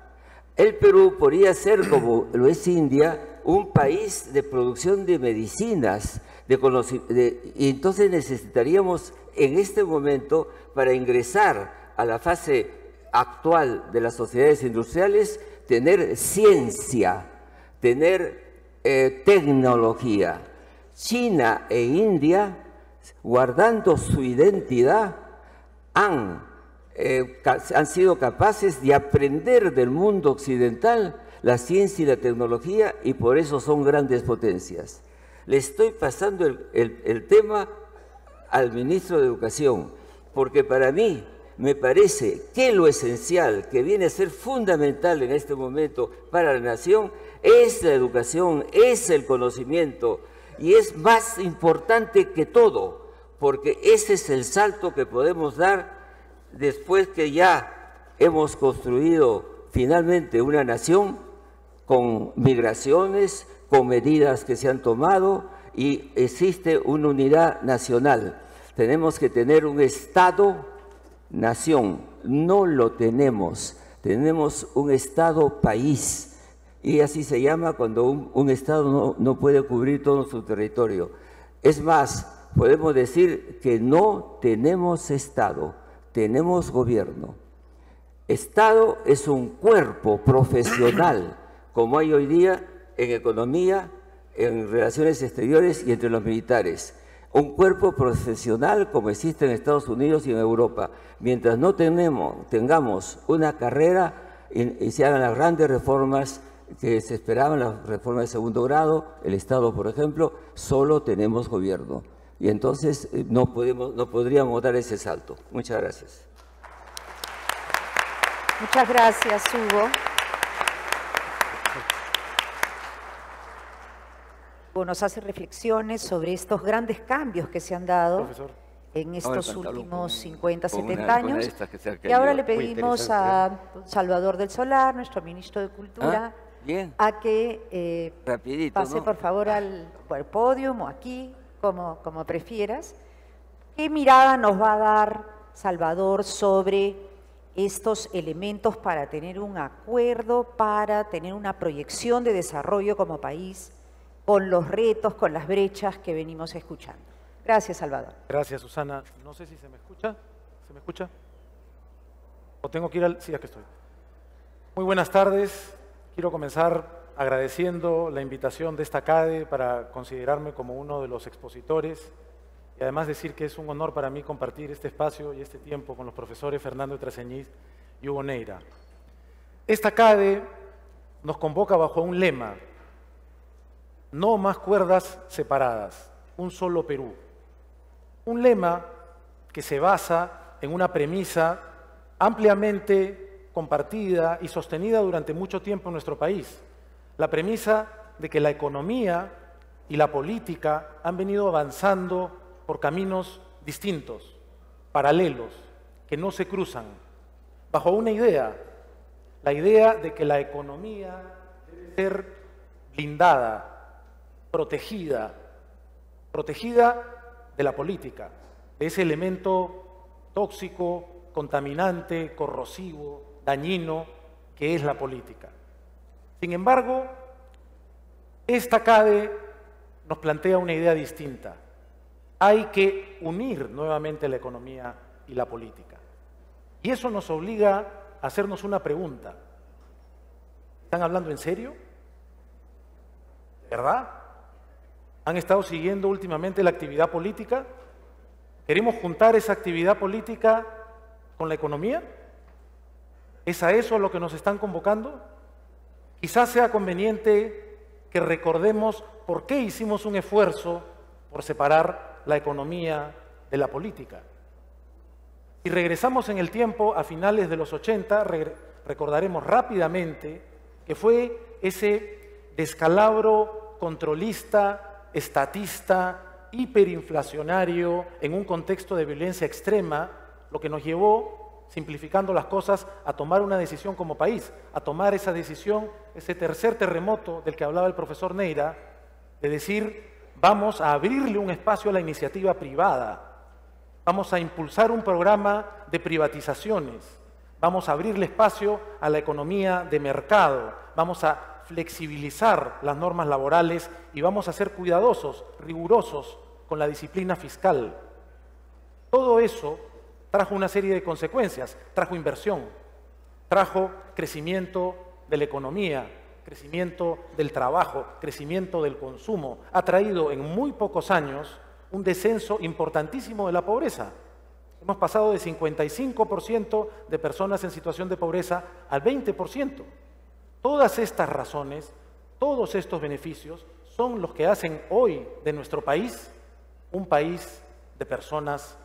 El Perú podría ser, como lo es India, un país de producción de medicinas, y entonces necesitaríamos en este momento, para ingresar a la fase actual de las sociedades industriales, tener ciencia, tener tecnología. China e India, guardando su identidad, han sido capaces de aprender del mundo occidental la ciencia y la tecnología, y por eso son grandes potencias. Le estoy pasando el tema al ministro de Educación, porque para mí me parece que lo esencial, que viene a ser fundamental en este momento para la nación, es la educación, es el conocimiento, y es más importante que todo, porque ese es el salto que podemos dar después que ya hemos construido finalmente una nación con migraciones, con medidas que se han tomado, y existe una unidad nacional. Tenemos que tener un Estado-nación. No lo tenemos. Tenemos un Estado-país. Y así se llama cuando un Estado no puede cubrir todo su territorio. Es más, podemos decir que no tenemos Estado, tenemos gobierno. Estado es un cuerpo profesional, como hay hoy día en economía, en relaciones exteriores y entre los militares. Un cuerpo profesional como existe en Estados Unidos y en Europa. Mientras no tengamos una carrera y se hagan las grandes reformas que se esperaban, las reformas de segundo grado, el Estado, por ejemplo, solo tenemos gobierno. Y entonces no podríamos dar ese salto. Muchas gracias. Muchas gracias, Hugo. Nos hace reflexiones sobre estos grandes cambios que se han dado en estos últimos 50, 70 años. Y ahora le pedimos a Salvador del Solar, nuestro ministro de Cultura, a que pase por favor al podio o aquí, como prefieras. ¿Qué mirada nos va a dar Salvador sobre estos elementos para tener un acuerdo, para tener una proyección de desarrollo como país, con los retos, con las brechas que venimos escuchando? Gracias, Salvador. Gracias, Susana. No sé si se me escucha. ¿Se me escucha? ¿O tengo que ir al...? Sí, aquí estoy. Muy buenas tardes. Quiero comenzar agradeciendo la invitación de esta CADE para considerarme como uno de los expositores, y además decir que es un honor para mí compartir este espacio y este tiempo con los profesores Fernando de Traceñiz y Hugo Neira. Esta CADE nos convoca bajo un lema: no más cuerdas separadas, un solo Perú. Un lema que se basa en una premisa ampliamente compartida y sostenida durante mucho tiempo en nuestro país. La premisa de que la economía y la política han venido avanzando por caminos distintos, paralelos, que no se cruzan, bajo una idea, la idea de que la economía debe debe ser blindada, protegida de la política, de ese elemento tóxico, contaminante, corrosivo, dañino que es la política. Sin embargo, esta CADE nos plantea una idea distinta. Hay que unir nuevamente la economía y la política. Y eso nos obliga a hacernos una pregunta. ¿Están hablando en serio? ¿Verdad? ¿Han estado siguiendo últimamente la actividad política? ¿Queremos juntar esa actividad política con la economía? ¿Es a eso a lo que nos están convocando? Quizás sea conveniente que recordemos por qué hicimos un esfuerzo por separar la economía de la política. Si regresamos en el tiempo a finales de los 80, recordaremos rápidamente que fue ese descalabro controlista, estatista, hiperinflacionario, en un contexto de violencia extrema, lo que nos llevó, simplificando las cosas, a tomar una decisión como país, a tomar esa decisión, ese tercer terremoto del que hablaba el profesor Neira, de decir, vamos a abrirle un espacio a la iniciativa privada, vamos a impulsar un programa de privatizaciones, vamos a abrirle espacio a la economía de mercado, vamos a flexibilizar las normas laborales y vamos a ser cuidadosos, rigurosos con la disciplina fiscal. Todo eso trajo una serie de consecuencias, trajo inversión, trajo crecimiento de la economía, crecimiento del trabajo, crecimiento del consumo, ha traído en muy pocos años un descenso importantísimo de la pobreza. Hemos pasado de 55% de personas en situación de pobreza al 20%. Todas estas razones, todos estos beneficios son los que hacen hoy de nuestro país un país de personas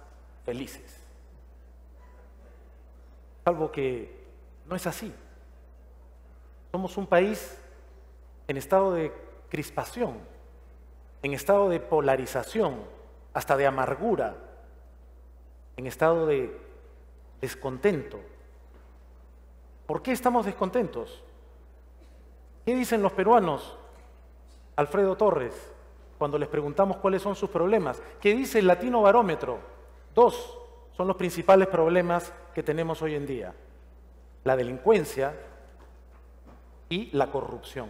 felices. Salvo que no es así. Somos un país en estado de crispación, en estado de polarización, hasta de amargura, en estado de descontento. ¿Por qué estamos descontentos? ¿Qué dicen los peruanos, Alfredo Torres, cuando les preguntamos cuáles son sus problemas? ¿Qué dice el Latino Barómetro? 2 son los principales problemas que tenemos hoy en día: la delincuencia y la corrupción.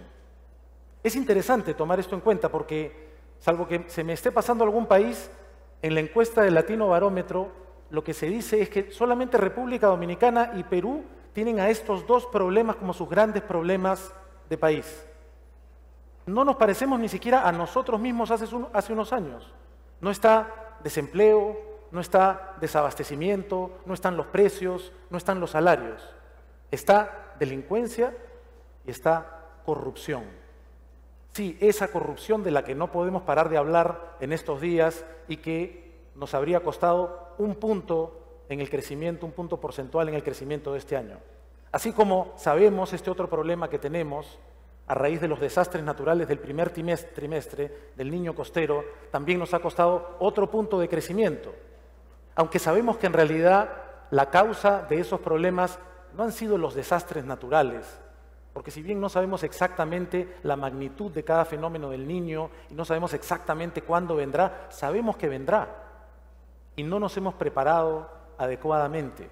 Es interesante tomar esto en cuenta porque, salvo que se me esté pasando algún país, en la encuesta del Latino Barómetro lo que se dice es que solamente República Dominicana y Perú tienen a estos 2 problemas como sus grandes problemas de país. No nos parecemos ni siquiera a nosotros mismos hace unos años. No está desempleo, no está desabastecimiento, no están los precios, no están los salarios. Está delincuencia y está corrupción. Sí, esa corrupción de la que no podemos parar de hablar en estos días y que nos habría costado un punto en el crecimiento, un punto porcentual en el crecimiento de este año. Así como sabemos este otro problema que tenemos a raíz de los desastres naturales del primer trimestre del Niño Costero, también nos ha costado otro punto de crecimiento. Aunque sabemos que en realidad la causa de esos problemas no han sido los desastres naturales, porque si bien no sabemos exactamente la magnitud de cada fenómeno del Niño y no sabemos exactamente cuándo vendrá, sabemos que vendrá y no nos hemos preparado adecuadamente.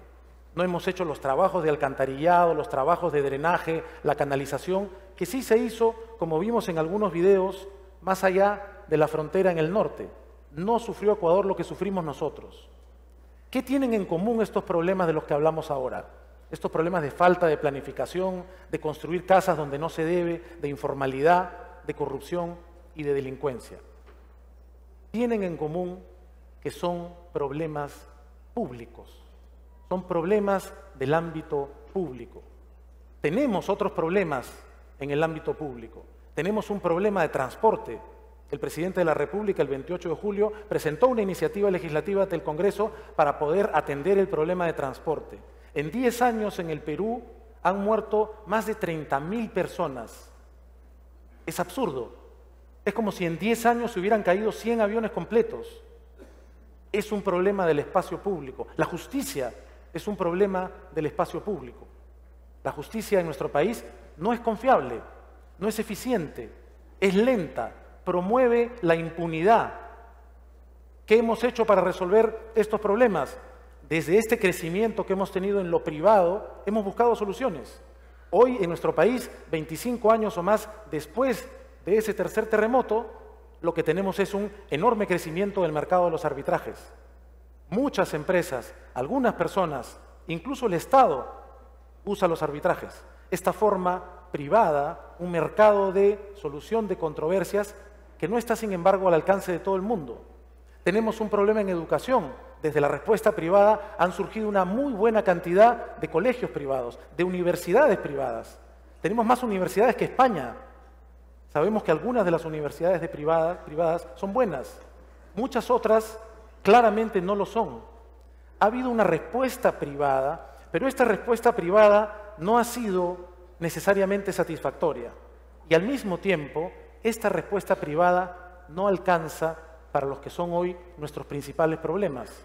No hemos hecho los trabajos de alcantarillado, los trabajos de drenaje, la canalización, que sí se hizo, como vimos en algunos videos, más allá de la frontera en el norte. No sufrió Ecuador lo que sufrimos nosotros. ¿Qué tienen en común estos problemas de los que hablamos ahora? Estos problemas de falta de planificación, de construir casas donde no se debe, de informalidad, de corrupción y de delincuencia. Tienen en común que son problemas públicos. Son problemas del ámbito público. Tenemos otros problemas en el ámbito público. Tenemos un problema de transporte. El presidente de la República, el 28 de julio, presentó una iniciativa legislativa ante el Congreso para poder atender el problema de transporte. En 10 años en el Perú han muerto más de 30.000 personas. Es absurdo. Es como si en 10 años se hubieran caído 100 aviones completos. Es un problema del espacio público. La justicia es un problema del espacio público. La justicia en nuestro país no es confiable. no es eficiente, es lenta, promueve la impunidad. ¿Qué hemos hecho para resolver estos problemas? Desde este crecimiento que hemos tenido en lo privado, hemos buscado soluciones. Hoy en nuestro país, 25 años o más después de ese tercer terremoto, lo que tenemos es un enorme crecimiento del mercado de los arbitrajes. Muchas empresas, algunas personas, incluso el Estado, usa los arbitrajes. Esta forma privada, un mercado de solución de controversias que no está, sin embargo, al alcance de todo el mundo. Tenemos un problema en educación. Desde la respuesta privada han surgido una muy buena cantidad de colegios privados, de universidades privadas. Tenemos más universidades que España. Sabemos que algunas de las universidades privadas son buenas, muchas otras claramente no lo son. Ha habido una respuesta privada, pero esta respuesta privada no ha sido necesariamente satisfactoria. Y al mismo tiempo, esta respuesta privada no alcanza para los que son hoy nuestros principales problemas,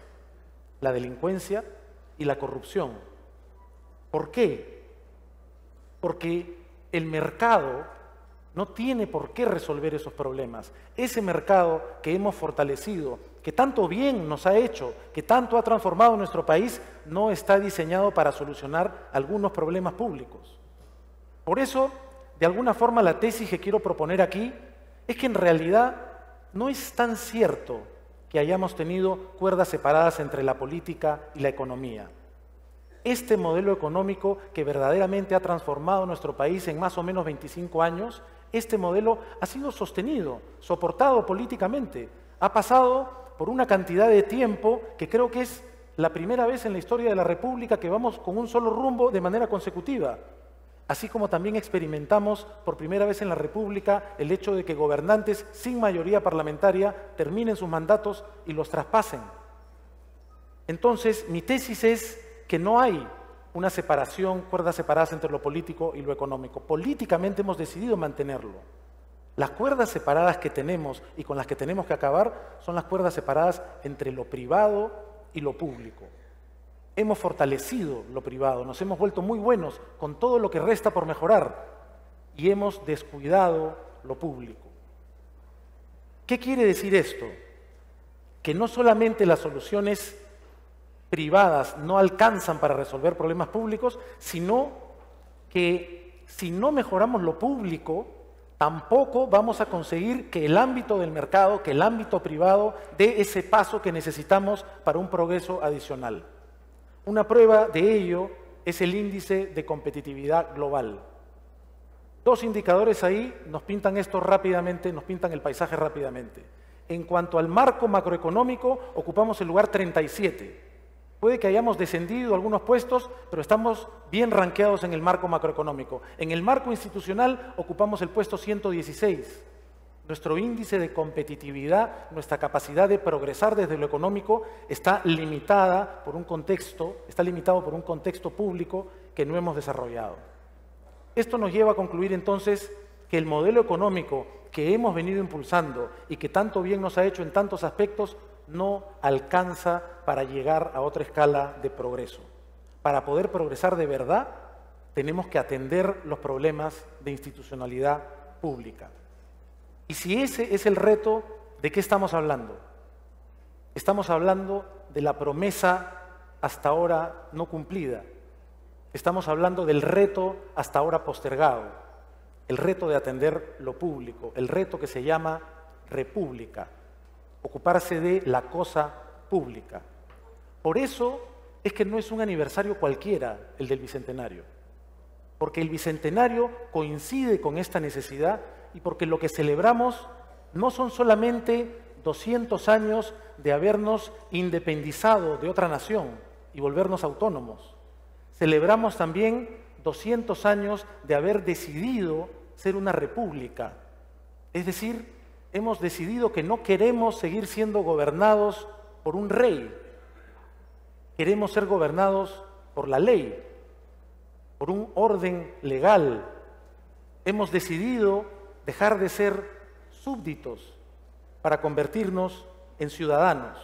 la delincuencia y la corrupción. ¿Por qué? Porque el mercado no tiene por qué resolver esos problemas. Ese mercado que hemos fortalecido, que tanto bien nos ha hecho, que tanto ha transformado nuestro país, no está diseñado para solucionar algunos problemas públicos. Por eso, de alguna forma, la tesis que quiero proponer aquí es que en realidad no es tan cierto que hayamos tenido cuerdas separadas entre la política y la economía. Este modelo económico que verdaderamente ha transformado nuestro país en más o menos 25 años, este modelo ha sido sostenido, soportado políticamente. Ha pasado por una cantidad de tiempo que creo que es la primera vez en la historia de la República que vamos con un solo rumbo de manera consecutiva. Así como también experimentamos por primera vez en la República el hecho de que gobernantes sin mayoría parlamentaria terminen sus mandatos y los traspasen. Entonces, mi tesis es que no hay una separación, cuerdas separadas entre lo político y lo económico. Políticamente hemos decidido mantenerlo. Las cuerdas separadas que tenemos y con las que tenemos que acabar son las cuerdas separadas entre lo privado y lo público. Hemos fortalecido lo privado, nos hemos vuelto muy buenos con todo lo que resta por mejorar y hemos descuidado lo público. ¿Qué quiere decir esto? Que no solamente las soluciones privadas no alcanzan para resolver problemas públicos, sino que si no mejoramos lo público, tampoco vamos a conseguir que el ámbito del mercado, que el ámbito privado dé ese paso que necesitamos para un progreso adicional. Una prueba de ello es el índice de competitividad global. Dos indicadores ahí nos pintan esto rápidamente, nos pintan el paisaje rápidamente. En cuanto al marco macroeconómico, ocupamos el lugar 37. Puede que hayamos descendido algunos puestos, pero estamos bien rankeados en el marco macroeconómico. En el marco institucional ocupamos el puesto 116. Nuestro índice de competitividad, nuestra capacidad de progresar desde lo económico está limitado por un contexto público que no hemos desarrollado. Esto nos lleva a concluir entonces que el modelo económico que hemos venido impulsando y que tanto bien nos ha hecho en tantos aspectos no alcanza para llegar a otra escala de progreso. Para poder progresar de verdad, tenemos que atender los problemas de institucionalidad pública. Y si ese es el reto, ¿de qué estamos hablando? Estamos hablando de la promesa hasta ahora no cumplida. Estamos hablando del reto hasta ahora postergado, el reto de atender lo público, el reto que se llama república, ocuparse de la cosa pública. Por eso es que no es un aniversario cualquiera el del Bicentenario, porque el Bicentenario coincide con esta necesidad y porque lo que celebramos no son solamente 200 años de habernos independizado de otra nación y volvernos autónomos. Celebramos también 200 años de haber decidido ser una república. Es decir, hemos decidido que no queremos seguir siendo gobernados por un rey. Queremos ser gobernados por la ley, por un orden legal. Hemos decidido dejar de ser súbditos para convertirnos en ciudadanos.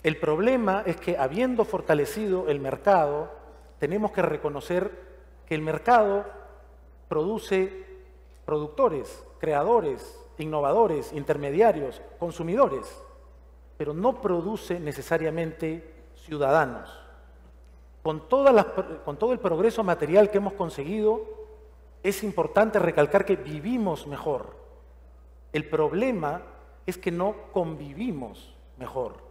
El problema es que, habiendo fortalecido el mercado, tenemos que reconocer que el mercado produce productores, creadores, innovadores, intermediarios, consumidores, pero no produce necesariamente ciudadanos. Con todo el progreso material que hemos conseguido, es importante recalcar que vivimos mejor. El problema es que no convivimos mejor.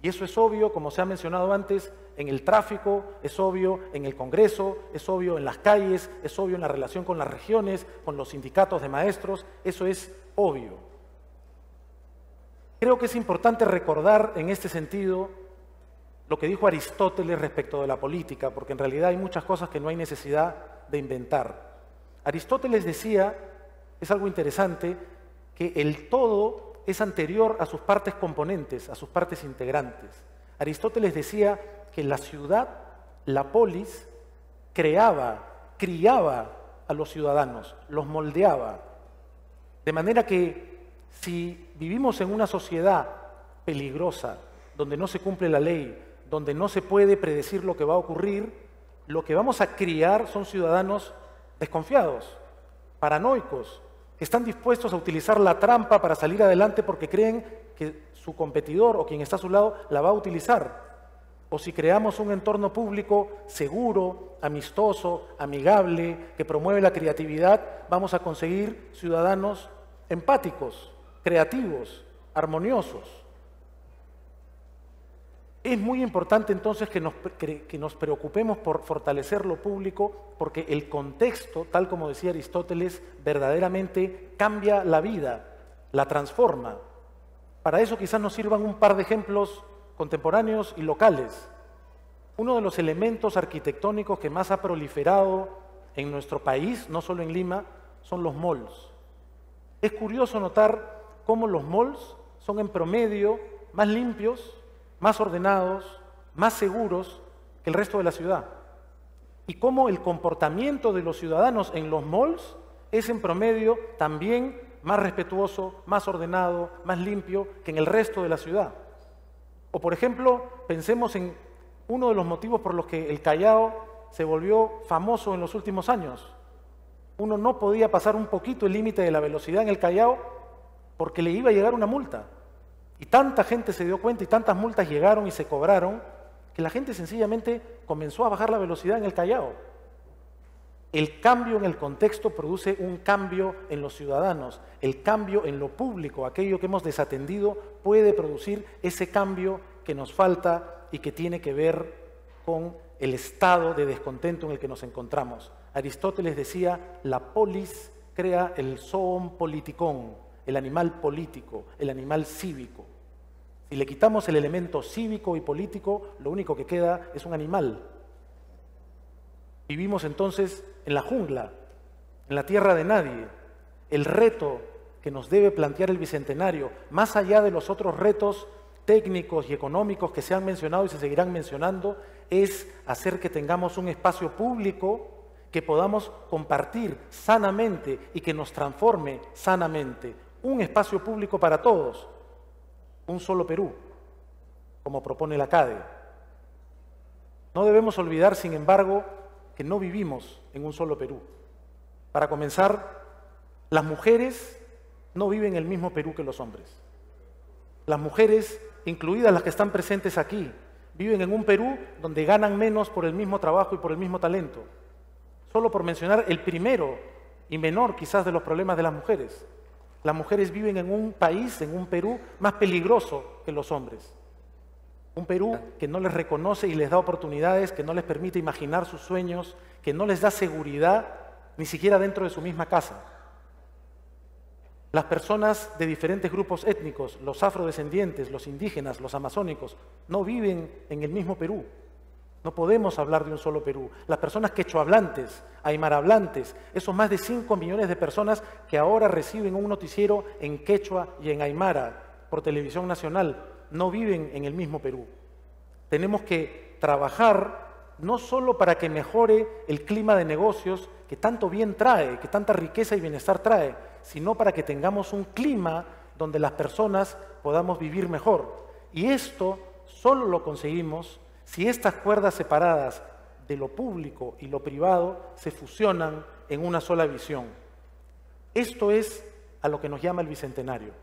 Y eso es obvio, como se ha mencionado antes, en el tráfico, es obvio en el Congreso, es obvio en las calles, es obvio en la relación con las regiones, con los sindicatos de maestros, eso es obvio. Creo que es importante recordar en este sentido lo que dijo Aristóteles respecto de la política, porque en realidad hay muchas cosas que no hay necesidad de inventar. Aristóteles decía, es algo interesante, que el todo es anterior a sus partes componentes, a sus partes integrantes. Aristóteles decía que la ciudad, la polis, criaba a los ciudadanos, los moldeaba. De manera que si vivimos en una sociedad peligrosa, donde no se cumple la ley, donde no se puede predecir lo que va a ocurrir, lo que vamos a criar son ciudadanos desconfiados, paranoicos, que están dispuestos a utilizar la trampa para salir adelante porque creen que su competidor o quien está a su lado la va a utilizar. O si creamos un entorno público seguro, amistoso, amigable, que promueve la creatividad, vamos a conseguir ciudadanos empáticos, creativos, armoniosos. Es muy importante entonces que nos preocupemos por fortalecer lo público, porque el contexto, tal como decía Aristóteles, verdaderamente cambia la vida, la transforma. Para eso quizás nos sirvan un par de ejemplos contemporáneos y locales. Uno de los elementos arquitectónicos que más ha proliferado en nuestro país, no solo en Lima, son los malls. Es curioso notar cómo los malls son en promedio más limpios, más ordenados, más seguros que el resto de la ciudad. Y cómo el comportamiento de los ciudadanos en los malls es en promedio también más respetuoso, más ordenado, más limpio que en el resto de la ciudad. O por ejemplo, pensemos en uno de los motivos por los que el Callao se volvió famoso en los últimos años. Uno no podía pasar un poquito el límite de la velocidad en el Callao porque le iba a llegar una multa. Y tanta gente se dio cuenta y tantas multas llegaron y se cobraron que la gente sencillamente comenzó a bajar la velocidad en el Callao. El cambio en el contexto produce un cambio en los ciudadanos. El cambio en lo público, aquello que hemos desatendido, puede producir ese cambio que nos falta y que tiene que ver con el estado de descontento en el que nos encontramos. Aristóteles decía, la polis crea el zoon politikon, el animal político, el animal cívico. Si le quitamos el elemento cívico y político, lo único que queda es un animal. Vivimos entonces en la jungla, en la tierra de nadie. El reto que nos debe plantear el Bicentenario, más allá de los otros retos técnicos y económicos que se han mencionado y se seguirán mencionando, es hacer que tengamos un espacio público que podamos compartir sanamente y que nos transforme sanamente. Un espacio público para todos, un solo Perú, como propone la CADE. No debemos olvidar, sin embargo, que no vivimos en un solo Perú. Para comenzar, las mujeres no viven en el mismo Perú que los hombres. Las mujeres, incluidas las que están presentes aquí, viven en un Perú donde ganan menos por el mismo trabajo y por el mismo talento. Solo por mencionar el primero y menor quizás de los problemas de las mujeres. Las mujeres viven en un país, en un Perú, más peligroso que los hombres. Un Perú que no les reconoce y les da oportunidades, que no les permite imaginar sus sueños, que no les da seguridad, ni siquiera dentro de su misma casa. Las personas de diferentes grupos étnicos, los afrodescendientes, los indígenas, los amazónicos, no viven en el mismo Perú. No podemos hablar de un solo Perú. Las personas quechohablantes, aymara-hablantes, esos más de 5 millones de personas que ahora reciben un noticiero en quechua y en aymara por televisión nacional, no viven en el mismo Perú. Tenemos que trabajar no solo para que mejore el clima de negocios que tanto bien trae, que tanta riqueza y bienestar trae, sino para que tengamos un clima donde las personas podamos vivir mejor. Y esto solo lo conseguimos si estas cuerdas separadas de lo público y lo privado se fusionan en una sola visión. Esto es a lo que nos llama el Bicentenario,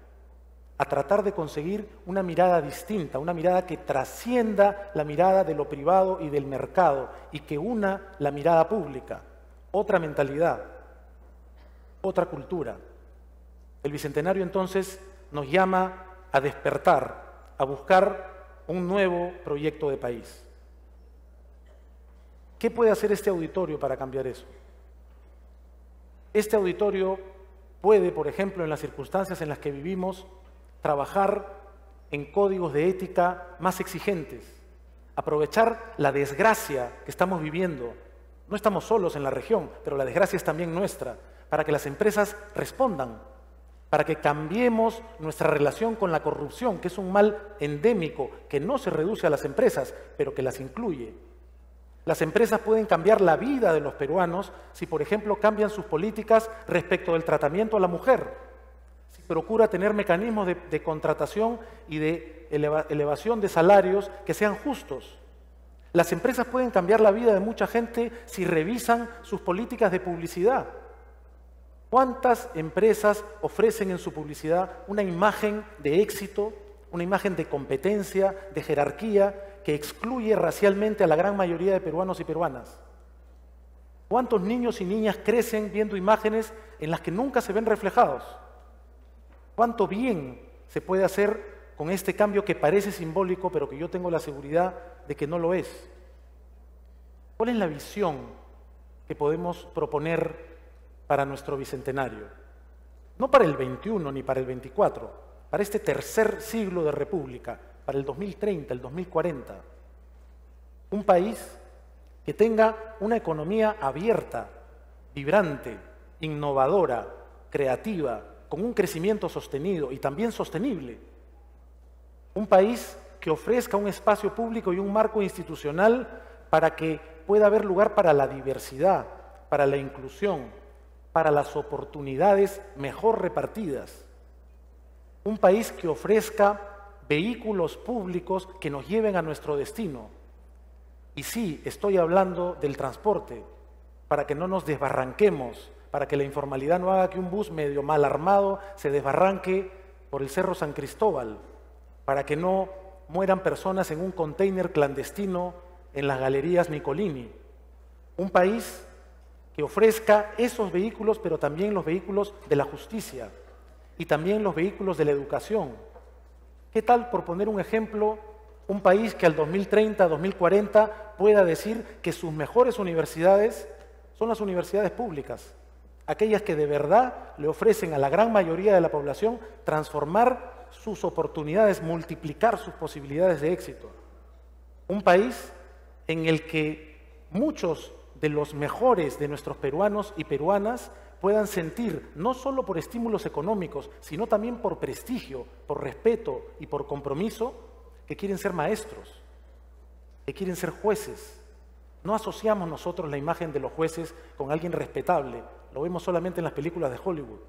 a tratar de conseguir una mirada distinta, una mirada que trascienda la mirada de lo privado y del mercado y que una la mirada pública, otra mentalidad, otra cultura. El Bicentenario entonces nos llama a despertar, a buscar un nuevo proyecto de país. ¿Qué puede hacer este auditorio para cambiar eso? Este auditorio puede, por ejemplo, en las circunstancias en las que vivimos, trabajar en códigos de ética más exigentes, aprovechar la desgracia que estamos viviendo. No estamos solos en la región, pero la desgracia es también nuestra, para que las empresas respondan, para que cambiemos nuestra relación con la corrupción, que es un mal endémico que no se reduce a las empresas, pero que las incluye. Las empresas pueden cambiar la vida de los peruanos si, por ejemplo, cambian sus políticas respecto del tratamiento a la mujer, si procura tener mecanismos de contratación y de elevación de salarios que sean justos. Las empresas pueden cambiar la vida de mucha gente si revisan sus políticas de publicidad. ¿Cuántas empresas ofrecen en su publicidad una imagen de éxito, una imagen de competencia, de jerarquía, que excluye racialmente a la gran mayoría de peruanos y peruanas? ¿Cuántos niños y niñas crecen viendo imágenes en las que nunca se ven reflejados? ¿Cuánto bien se puede hacer con este cambio que parece simbólico, pero que yo tengo la seguridad de que no lo es? ¿Cuál es la visión que podemos proponer para nuestro Bicentenario? No para el 21 ni para el 24, para este tercer siglo de república, para el 2030, el 2040. Un país que tenga una economía abierta, vibrante, innovadora, creativa, con un crecimiento sostenido y también sostenible. Un país que ofrezca un espacio público y un marco institucional para que pueda haber lugar para la diversidad, para la inclusión, para las oportunidades mejor repartidas. Un país que ofrezca vehículos públicos que nos lleven a nuestro destino. Y sí, estoy hablando del transporte, para que no nos desbarranquemos, para que la informalidad no haga que un bus medio mal armado se desbarranque por el Cerro San Cristóbal, para que no mueran personas en un container clandestino en las galerías Nicolini. Un país que ofrezca esos vehículos, pero también los vehículos de la justicia y también los vehículos de la educación. ¿Qué tal, por poner un ejemplo, un país que al 2030, 2040 pueda decir que sus mejores universidades son las universidades públicas, aquellas que de verdad le ofrecen a la gran mayoría de la población transformar sus oportunidades, multiplicar sus posibilidades de éxito? Un país en el que muchos de los mejores de nuestros peruanos y peruanas puedan sentir, no solo por estímulos económicos, sino también por prestigio, por respeto y por compromiso, que quieren ser maestros, que quieren ser jueces. No asociamos nosotros la imagen de los jueces con alguien respetable, lo vemos solamente en las películas de Hollywood.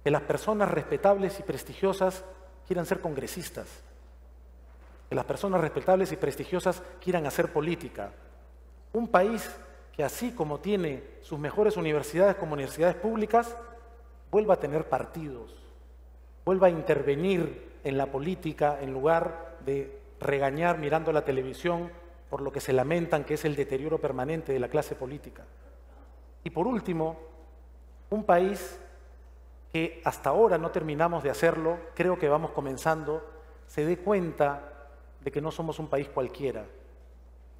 Que las personas respetables y prestigiosas quieran ser congresistas, que las personas respetables y prestigiosas quieran hacer política. Un país que así como tiene sus mejores universidades como universidades públicas, vuelva a tener partidos, vuelva a intervenir en la política en lugar de regañar mirando la televisión por lo que se lamentan que es el deterioro permanente de la clase política. Y por último, un país que hasta ahora no terminamos de hacerlo, creo que vamos comenzando, se dé cuenta de que no somos un país cualquiera,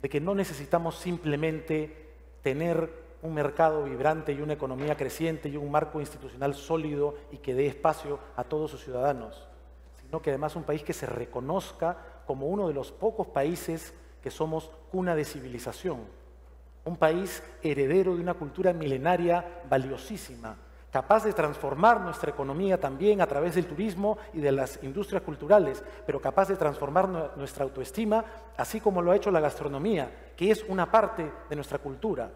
de que no necesitamos simplemente tener un mercado vibrante y una economía creciente y un marco institucional sólido y que dé espacio a todos sus ciudadanos, sino que además un país que se reconozca como uno de los pocos países que somos cuna de civilización, un país heredero de una cultura milenaria valiosísima, capaz de transformar nuestra economía también a través del turismo y de las industrias culturales, pero capaz de transformar nuestra autoestima, así como lo ha hecho la gastronomía, que es una parte de nuestra cultura.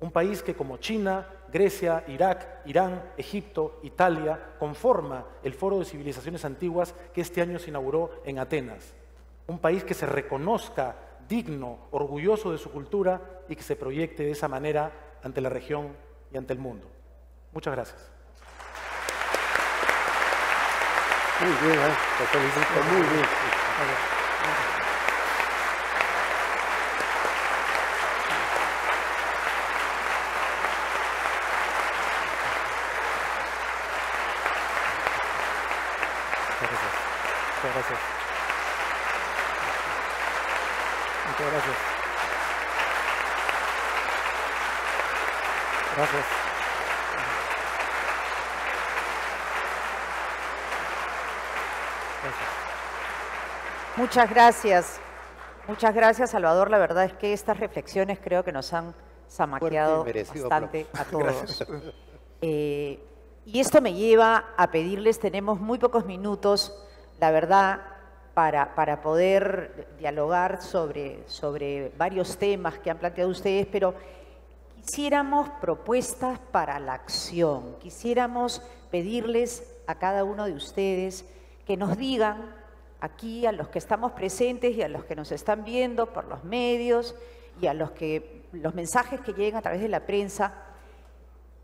Un país que como China, Grecia, Irak, Irán, Egipto, Italia, conforma el Foro de Civilizaciones Antiguas que este año se inauguró en Atenas. Un país que se reconozca digno, orgulloso de su cultura y que se proyecte de esa manera ante la región y ante el mundo. Muchas gracias. Muy bien, te felicito, muy bien. Muchas gracias. Muchas gracias. Gracias. Gracias. Muchas gracias. Muchas gracias, Salvador. La verdad es que estas reflexiones creo que nos han zamaqueado bastante a todos. Y esto me lleva a pedirles, tenemos muy pocos minutos, la verdad, para poder dialogar sobre varios temas que han planteado ustedes, pero quisiéramos propuestas para la acción. Quisiéramos pedirles a cada uno de ustedes que nos digan aquí, a los que estamos presentes y a los que nos están viendo por los medios y a los mensajes que llegan a través de la prensa,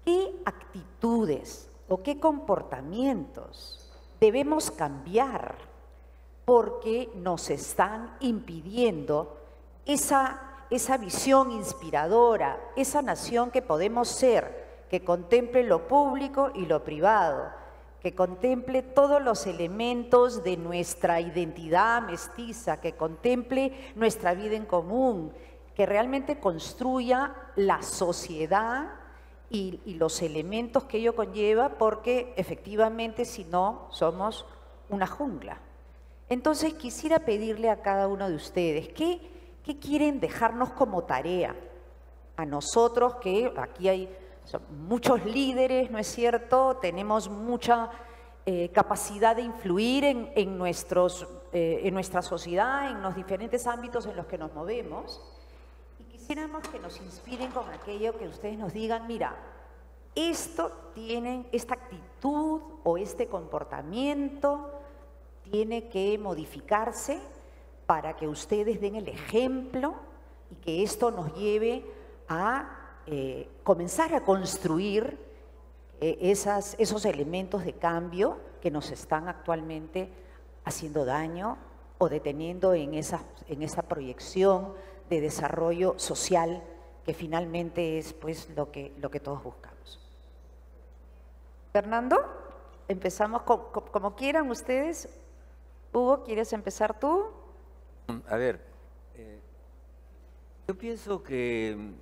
¿qué actitudes o qué comportamientos debemos cambiar porque nos están impidiendo esa visión inspiradora, esa nación que podemos ser, que contemple lo público y lo privado, que contemple todos los elementos de nuestra identidad mestiza, que contemple nuestra vida en común, que realmente construya la sociedad y los elementos que ello conlleva, porque efectivamente si no somos una jungla. Entonces quisiera pedirle a cada uno de ustedes, ¿qué quieren dejarnos como tarea? A nosotros, que aquí hay muchos líderes, ¿no es cierto? Tenemos mucha capacidad de influir en nuestra sociedad, en los diferentes ámbitos en los que nos movemos. Y quisiéramos que nos inspiren con aquello que ustedes nos digan, mira, esta actitud o este comportamiento tiene que modificarse para que ustedes den el ejemplo y que esto nos lleve a comenzar a construir esos elementos de cambio que nos están actualmente haciendo daño o deteniendo en esa proyección de desarrollo social que finalmente es pues lo que todos buscamos. Fernando, empezamos como quieran ustedes. Hugo, ¿quieres empezar tú? A ver, yo pienso que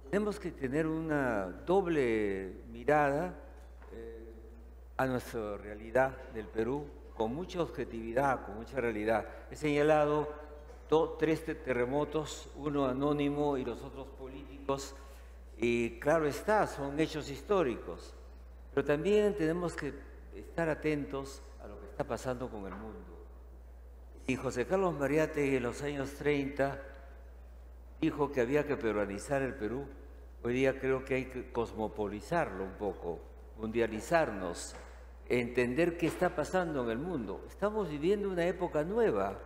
tenemos que tener una doble mirada a nuestra realidad del Perú, con mucha objetividad, con mucha realidad. He señalado 3 terremotos, uno anónimo y los otros políticos, y claro está, son hechos históricos, pero también tenemos que estar atentos a lo que está pasando con el mundo. Y José Carlos Mariátegui en los años 30 dijo que había que peruanizar el Perú. Hoy día creo que hay que cosmopolizarlo un poco, mundializarnos, entender qué está pasando en el mundo. Estamos viviendo una época nueva.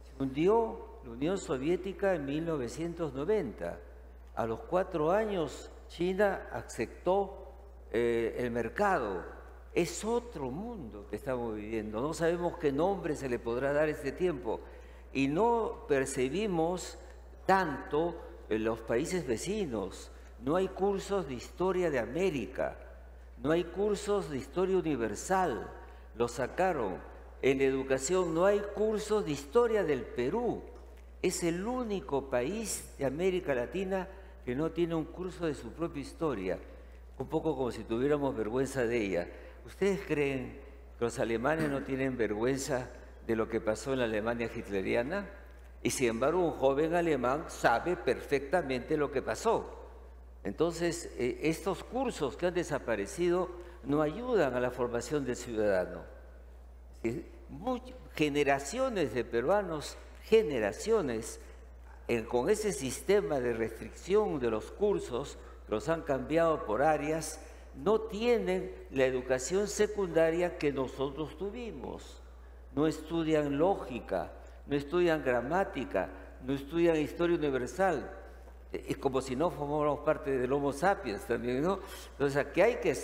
Se hundió la Unión Soviética en 1990. A los 4 años China aceptó el mercado. Es otro mundo que estamos viviendo. No sabemos qué nombre se le podrá dar a este tiempo. Y no percibimos tanto en los países vecinos. No hay cursos de historia de América. No hay cursos de historia universal. Lo sacaron. En educación no hay cursos de historia del Perú. Es el único país de América Latina que no tiene un curso de su propia historia. Un poco como si tuviéramos vergüenza de ella. ¿Ustedes creen que los alemanes no tienen vergüenza de lo que pasó en la Alemania hitleriana? Y sin embargo, un joven alemán sabe perfectamente lo que pasó. Entonces, estos cursos que han desaparecido no ayudan a la formación del ciudadano. Generaciones de peruanos, con ese sistema de restricción de los cursos, los han cambiado por áreas, no tienen la educación secundaria que nosotros tuvimos. No estudian lógica, no estudian gramática, no estudian historia universal. Es como si no formáramos parte del Homo sapiens también, ¿no? Entonces aquí hay que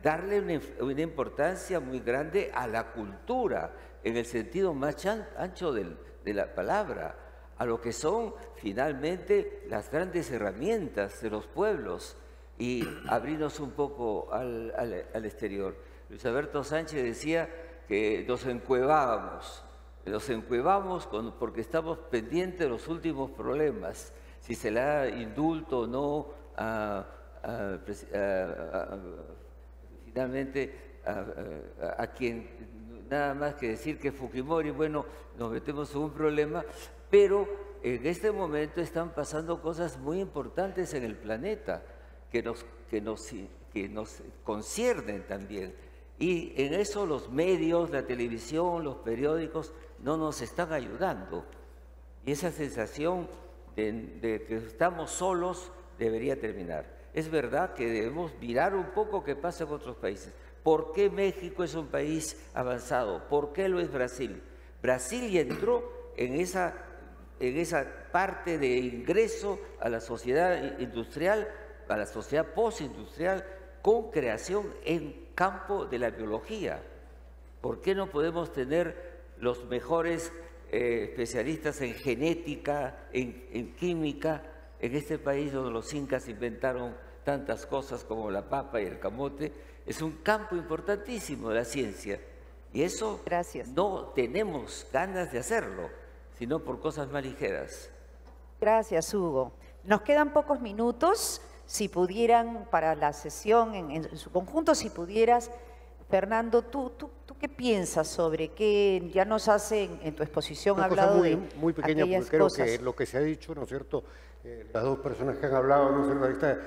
darle una importancia muy grande a la cultura, en el sentido más ancho de la palabra, a lo que son finalmente las grandes herramientas de los pueblos y abrirnos un poco al exterior. Luis Alberto Sánchez decía que nos encuevábamos porque estamos pendientes de los últimos problemas, si se le da indulto o no finalmente a quien, nada más que decir que Fujimori, bueno, nos metemos en un problema, pero en este momento están pasando cosas muy importantes en el planeta que nos conciernen también. Y en eso los medios, la televisión, los periódicos no nos están ayudando. Y esa sensación de que estamos solos debería terminar. Es verdad que debemos mirar un poco qué pasa en otros países. ¿Por qué México es un país avanzado? ¿Por qué lo es Brasil? Brasil ya entró en esa parte de ingreso a la sociedad industrial, a la sociedad postindustrial, con creación en campo de la biología. ¿Por qué no podemos tener los mejores especialistas en genética, en química, en este país donde los incas inventaron tantas cosas como la papa y el camote? Es un campo importantísimo de la ciencia y eso no tenemos ganas de hacerlo, sino por cosas más ligeras. Gracias, Hugo. Nos quedan pocos minutos. Si pudieran, para la sesión en su conjunto, si pudieras, Fernando, ¿tú qué piensas sobre qué ya nos hace en tu exposición? Una hablado cosa de muy pequeña, porque creo cosas. que lo que se ha dicho, ¿no es cierto?, las dos personas que han hablado, ¿no es cierto?,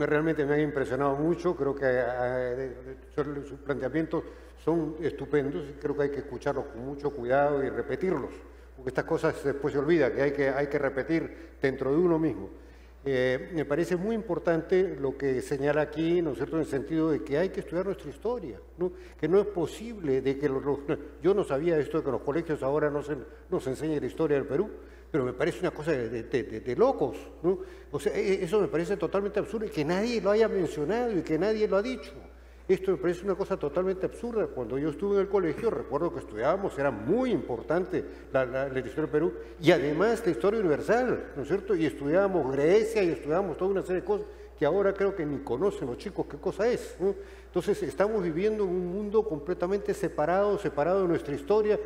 realmente me han impresionado mucho. Creo que sus planteamientos son estupendos y creo que hay que escucharlos con mucho cuidado y repetirlos, porque estas cosas después se olvida, que hay que repetir dentro de uno mismo. Me parece muy importante lo que señala aquí, ¿no es cierto?, en el sentido de que hay que estudiar nuestra historia, ¿no? Que no es posible de que yo no sabía esto de que los colegios ahora no se enseñe la historia del Perú, pero me parece una cosa de locos, ¿no? O sea, eso me parece totalmente absurdo y que nadie lo haya mencionado y que nadie lo ha dicho. Esto me parece una cosa totalmente absurda. Cuando yo estuve en el colegio, recuerdo que estudiábamos, era muy importante la historia del Perú y además la historia universal, ¿no es cierto? Y estudiábamos Grecia y estudiábamos toda una serie de cosas que ahora creo que ni conocen los chicos qué cosa es, ¿no? Entonces estamos viviendo en un mundo completamente separado de nuestra historia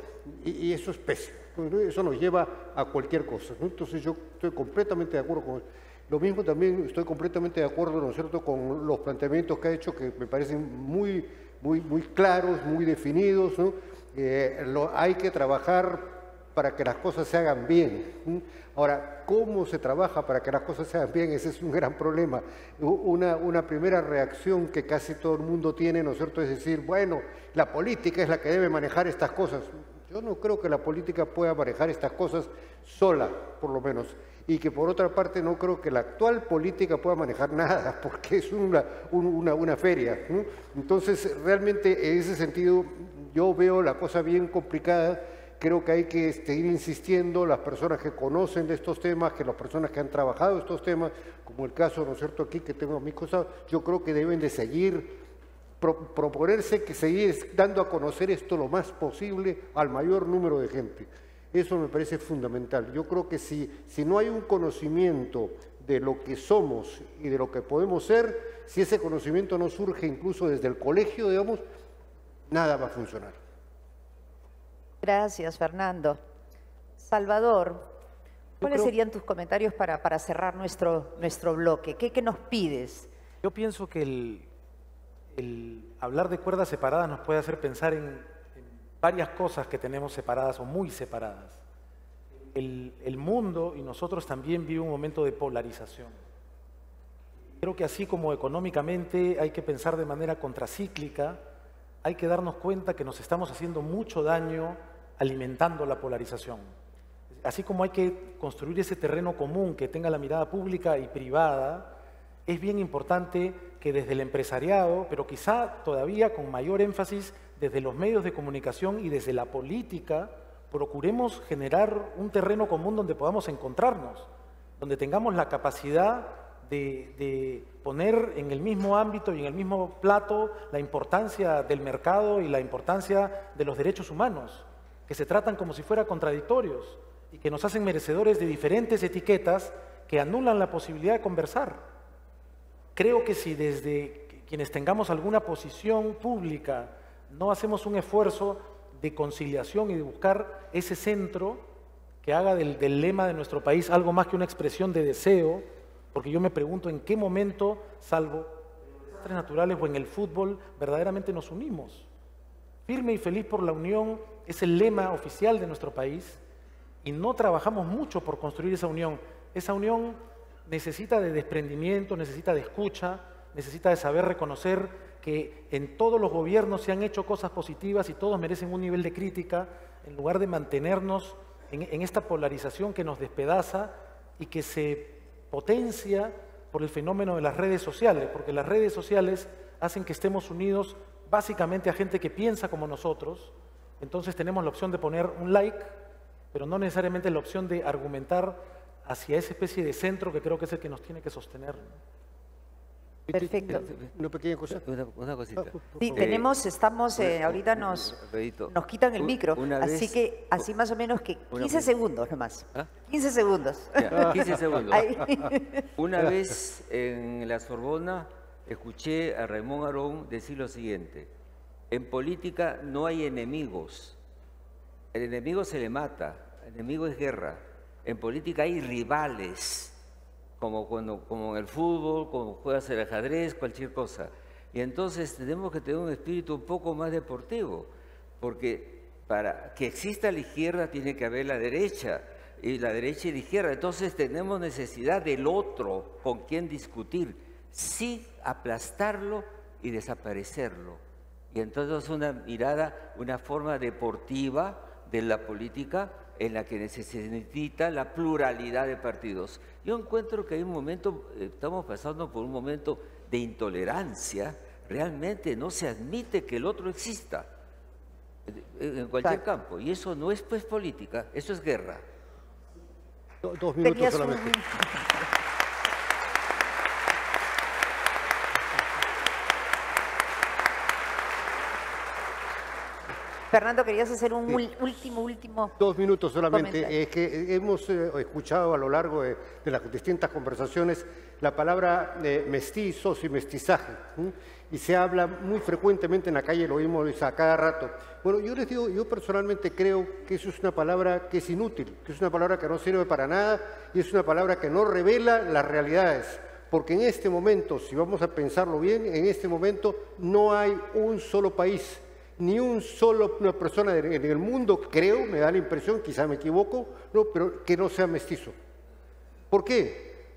y eso es pésimo, ¿no? Eso nos lleva a cualquier cosa, ¿no? Entonces yo estoy completamente de acuerdo con eso. Lo mismo también estoy completamente de acuerdo, ¿no es cierto?, con los planteamientos que ha hecho, que me parecen muy claros, muy definidos, ¿no? Hay que trabajar para que las cosas se hagan bien, ¿sí? Ahora, ¿cómo se trabaja para que las cosas se hagan bien? Ese es un gran problema. Una primera reacción que casi todo el mundo tiene, ¿no es cierto?, es decir, bueno, la política es la que debe manejar estas cosas. Yo no creo que la política pueda manejar estas cosas sola, por lo menos. Y que por otra parte no creo que la actual política pueda manejar nada, porque es una feria, ¿no? Entonces, realmente en ese sentido yo veo la cosa bien complicada. Creo que hay que seguir insistiendo, las personas que conocen de estos temas, que las personas que han trabajado estos temas, como el caso, ¿no es cierto?, aquí que tengo a mis costados, yo creo que deben de seguir, proponerse que seguir dando a conocer esto lo más posible al mayor número de gente. Eso me parece fundamental. Yo creo que si no hay un conocimiento de lo que somos y de lo que podemos ser, si ese conocimiento no surge incluso desde el colegio, digamos, nada va a funcionar. Gracias, Fernando. Salvador, ¿cuáles serían tus comentarios para cerrar nuestro bloque? ¿Qué nos pides? Yo pienso que el hablar de cuerdas separadas nos puede hacer pensar en varias cosas que tenemos separadas o muy separadas. El mundo y nosotros también vive un momento de polarización. Creo que así como económicamente hay que pensar de manera contracíclica, hay que darnos cuenta que nos estamos haciendo mucho daño alimentando la polarización. Así como hay que construir ese terreno común que tenga la mirada pública y privada, es bien importante que desde el empresariado, pero quizá todavía con mayor énfasis desde los medios de comunicación y desde la política, procuremos generar un terreno común donde podamos encontrarnos. donde tengamos la capacidad de poner en el mismo ámbito y en el mismo plato la importancia del mercado y la importancia de los derechos humanos, que se tratan como si fueran contradictorios y que nos hacen merecedores de diferentes etiquetas que anulan la posibilidad de conversar. Creo que si desde quienes tengamos alguna posición pública no hacemos un esfuerzo de conciliación y de buscar ese centro que haga del lema de nuestro país algo más que una expresión de deseo, porque yo me pregunto en qué momento, salvo en los desastres naturales o en el fútbol, verdaderamente nos unimos. Firme y feliz por la unión es el lema oficial de nuestro país y no trabajamos mucho por construir esa unión. Esa unión necesita de desprendimiento, necesita de escucha, necesita de saber reconocer que en todos los gobiernos se han hecho cosas positivas y todos merecen un nivel de crítica, en lugar de mantenernos en esta polarización que nos despedaza y que se potencia por el fenómeno de las redes sociales, porque las redes sociales hacen que estemos unidos básicamente a gente que piensa como nosotros. Entonces tenemos la opción de poner un like, pero no necesariamente la opción de argumentar hacia esa especie de centro que creo que es el que nos tiene que sostener. Perfecto. Una pequeña cosa. Una cosita. Sí, estamos, ahorita nos quitan el micro, así que, así más o menos que 15 segundos nomás. 15 segundos. Ya, 15 segundos. Ahí. Una vez en la Sorbona escuché a Raymond Aron decir lo siguiente: en política no hay enemigos, el enemigo se le mata, el enemigo es guerra. En política hay rivales, como en el fútbol, como juegas el ajedrez, cualquier cosa. Y entonces tenemos que tener un espíritu un poco más deportivo, porque para que exista la izquierda tiene que haber la derecha, y la derecha y la izquierda. Entonces tenemos necesidad del otro con quien discutir, sí aplastarlo y desaparecerlo. Y entonces una mirada, una forma deportiva de la política en la que necesita la pluralidad de partidos. Yo encuentro que hay un momento, estamos pasando por un momento de intolerancia, realmente no se admite que el otro exista en cualquier campo, y eso no es pues política, eso es guerra. 2 minutos solamente. Fernando, querías hacer un último 2 minutos solamente. comentario. Es que hemos escuchado a lo largo de las distintas conversaciones la palabra mestizos y mestizaje, y se habla muy frecuentemente en la calle, lo oímos a cada rato. Bueno, yo les digo, yo personalmente creo que eso es una palabra que es inútil, que es una palabra que no sirve para nada y es una palabra que no revela las realidades. Porque en este momento, si vamos a pensarlo bien, en este momento no hay un solo país, ni una persona en el mundo, creo, me da la impresión, quizá me equivoco, no, pero que no sea mestizo. ¿Por qué?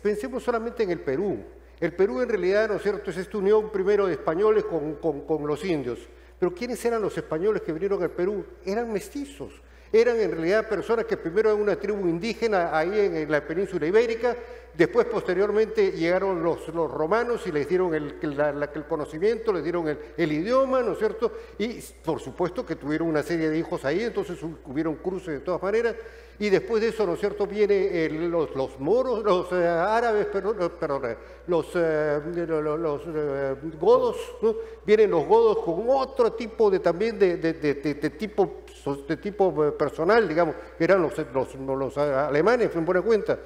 Pensemos solamente en el Perú. El Perú en realidad, ¿no es cierto?, es esta unión primero de españoles con los indios. Pero ¿quiénes eran los españoles que vinieron al Perú? Eran mestizos. Eran en realidad personas que primero eran una tribu indígena ahí en la península ibérica, después posteriormente llegaron los romanos y les dieron el conocimiento, les dieron el idioma, ¿no es cierto? Y por supuesto que tuvieron una serie de hijos ahí, entonces hubieron cruces de todas maneras. Y después de eso, ¿no es cierto?, vienen los moros, los árabes, los godos, ¿no? Vienen los godos con otro tipo de tipo personal, digamos, que eran los alemanes, en buena cuenta.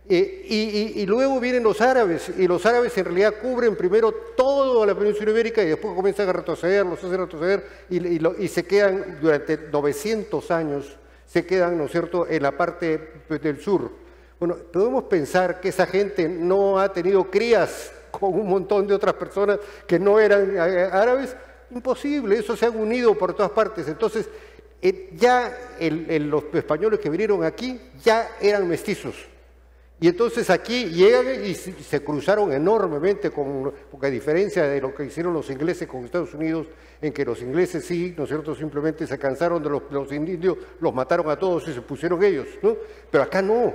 Y luego vienen los árabes, y los árabes en realidad cubren primero toda la península ibérica y después comienzan a retroceder, los hacen retroceder y se quedan durante 900 años, se quedan, ¿no es cierto?, en la parte del sur. Bueno, podemos pensar que esa gente no ha tenido crías con un montón de otras personas que no eran árabes. Imposible, eso se han unido por todas partes. Entonces, ya los españoles que vinieron aquí ya eran mestizos. Y entonces aquí llegan y se cruzaron enormemente, porque a diferencia de lo que hicieron los ingleses con Estados Unidos, en que los ingleses sí, ¿no es cierto?, simplemente se cansaron de los indios, los mataron a todos y se pusieron ellos, ¿no? Pero acá no.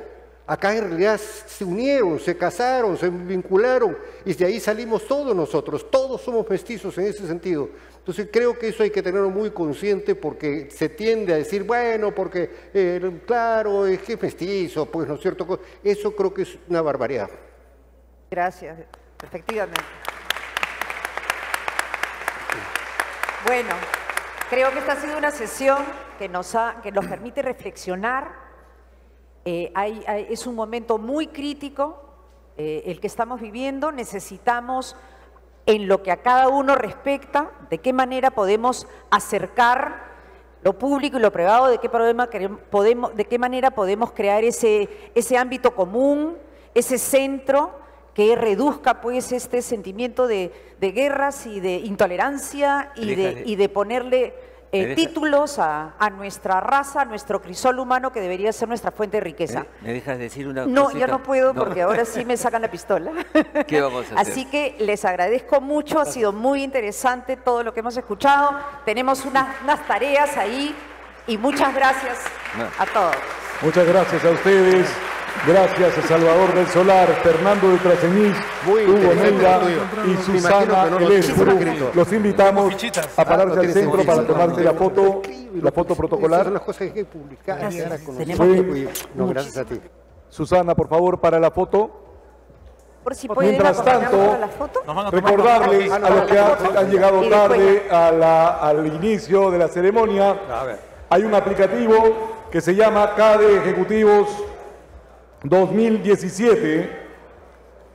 Acá en realidad se unieron, se casaron, se vincularon y de ahí salimos todos nosotros, todos somos mestizos en ese sentido. Entonces creo que eso hay que tenerlo muy consciente porque se tiende a decir, bueno, porque claro, es que es mestizo, pues no es cierto, eso creo que es una barbaridad. Gracias, efectivamente. Bueno, creo que esta ha sido una sesión que nos permite reflexionar. Es un momento muy crítico el que estamos viviendo. Necesitamos, en lo que a cada uno respecta, de qué manera podemos acercar lo público y lo privado, de qué manera podemos crear ese ámbito común, ese centro que reduzca pues este sentimiento de guerras y de intolerancia y de ponerle títulos a nuestra raza, a nuestro crisol humano que debería ser nuestra fuente de riqueza. ¿Me dejas decir una No, cosita? ya no puedo porque ahora sí me sacan la pistola. ¿Qué vamos a hacer? Así que les agradezco mucho, ha sido muy interesante todo lo que hemos escuchado. Tenemos unas tareas ahí y muchas gracias a todos. Muchas gracias a ustedes. Gracias a Salvador del Solar, Fernando de Traceñiz, Hugo Neira y Susana Elesbru. Los invitamos a pararse al centro para tomarse la foto protocolar. Son las cosas que hay que publicar. Gracias. Gracias a ti. Susana, por favor, para la foto. Por si pueden Mientras acompañarnos tanto, para la foto. recordarles a los que han llegado Y después tarde al inicio de la ceremonia, hay un aplicativo que se llama CADE Ejecutivos 2017.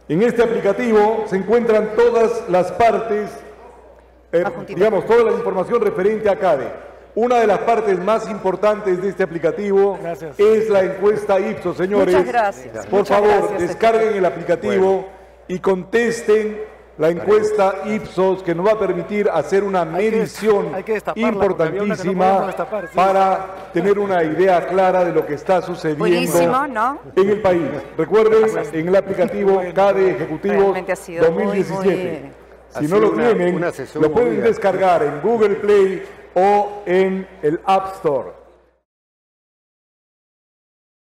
En este aplicativo se encuentran todas las partes, digamos, toda la información referente a CADE. Una de las partes más importantes de este aplicativo es la encuesta Ipsos, señores. Muchas gracias. Por Muchas favor, gracias. descarguen el aplicativo y contesten la encuesta Ipsos, que nos va a permitir hacer una medición hay que destaparla, porque había una que no importantísima podemos destapar, sí. para tener una idea clara de lo que está sucediendo Buenísimo, ¿no? en el país. Recuerden, en el aplicativo CADE Ejecutivos Realmente ha sido 2017. Ha Si no sido lo tienen, una sesión lo pueden movida. descargar en Google Play o en el App Store.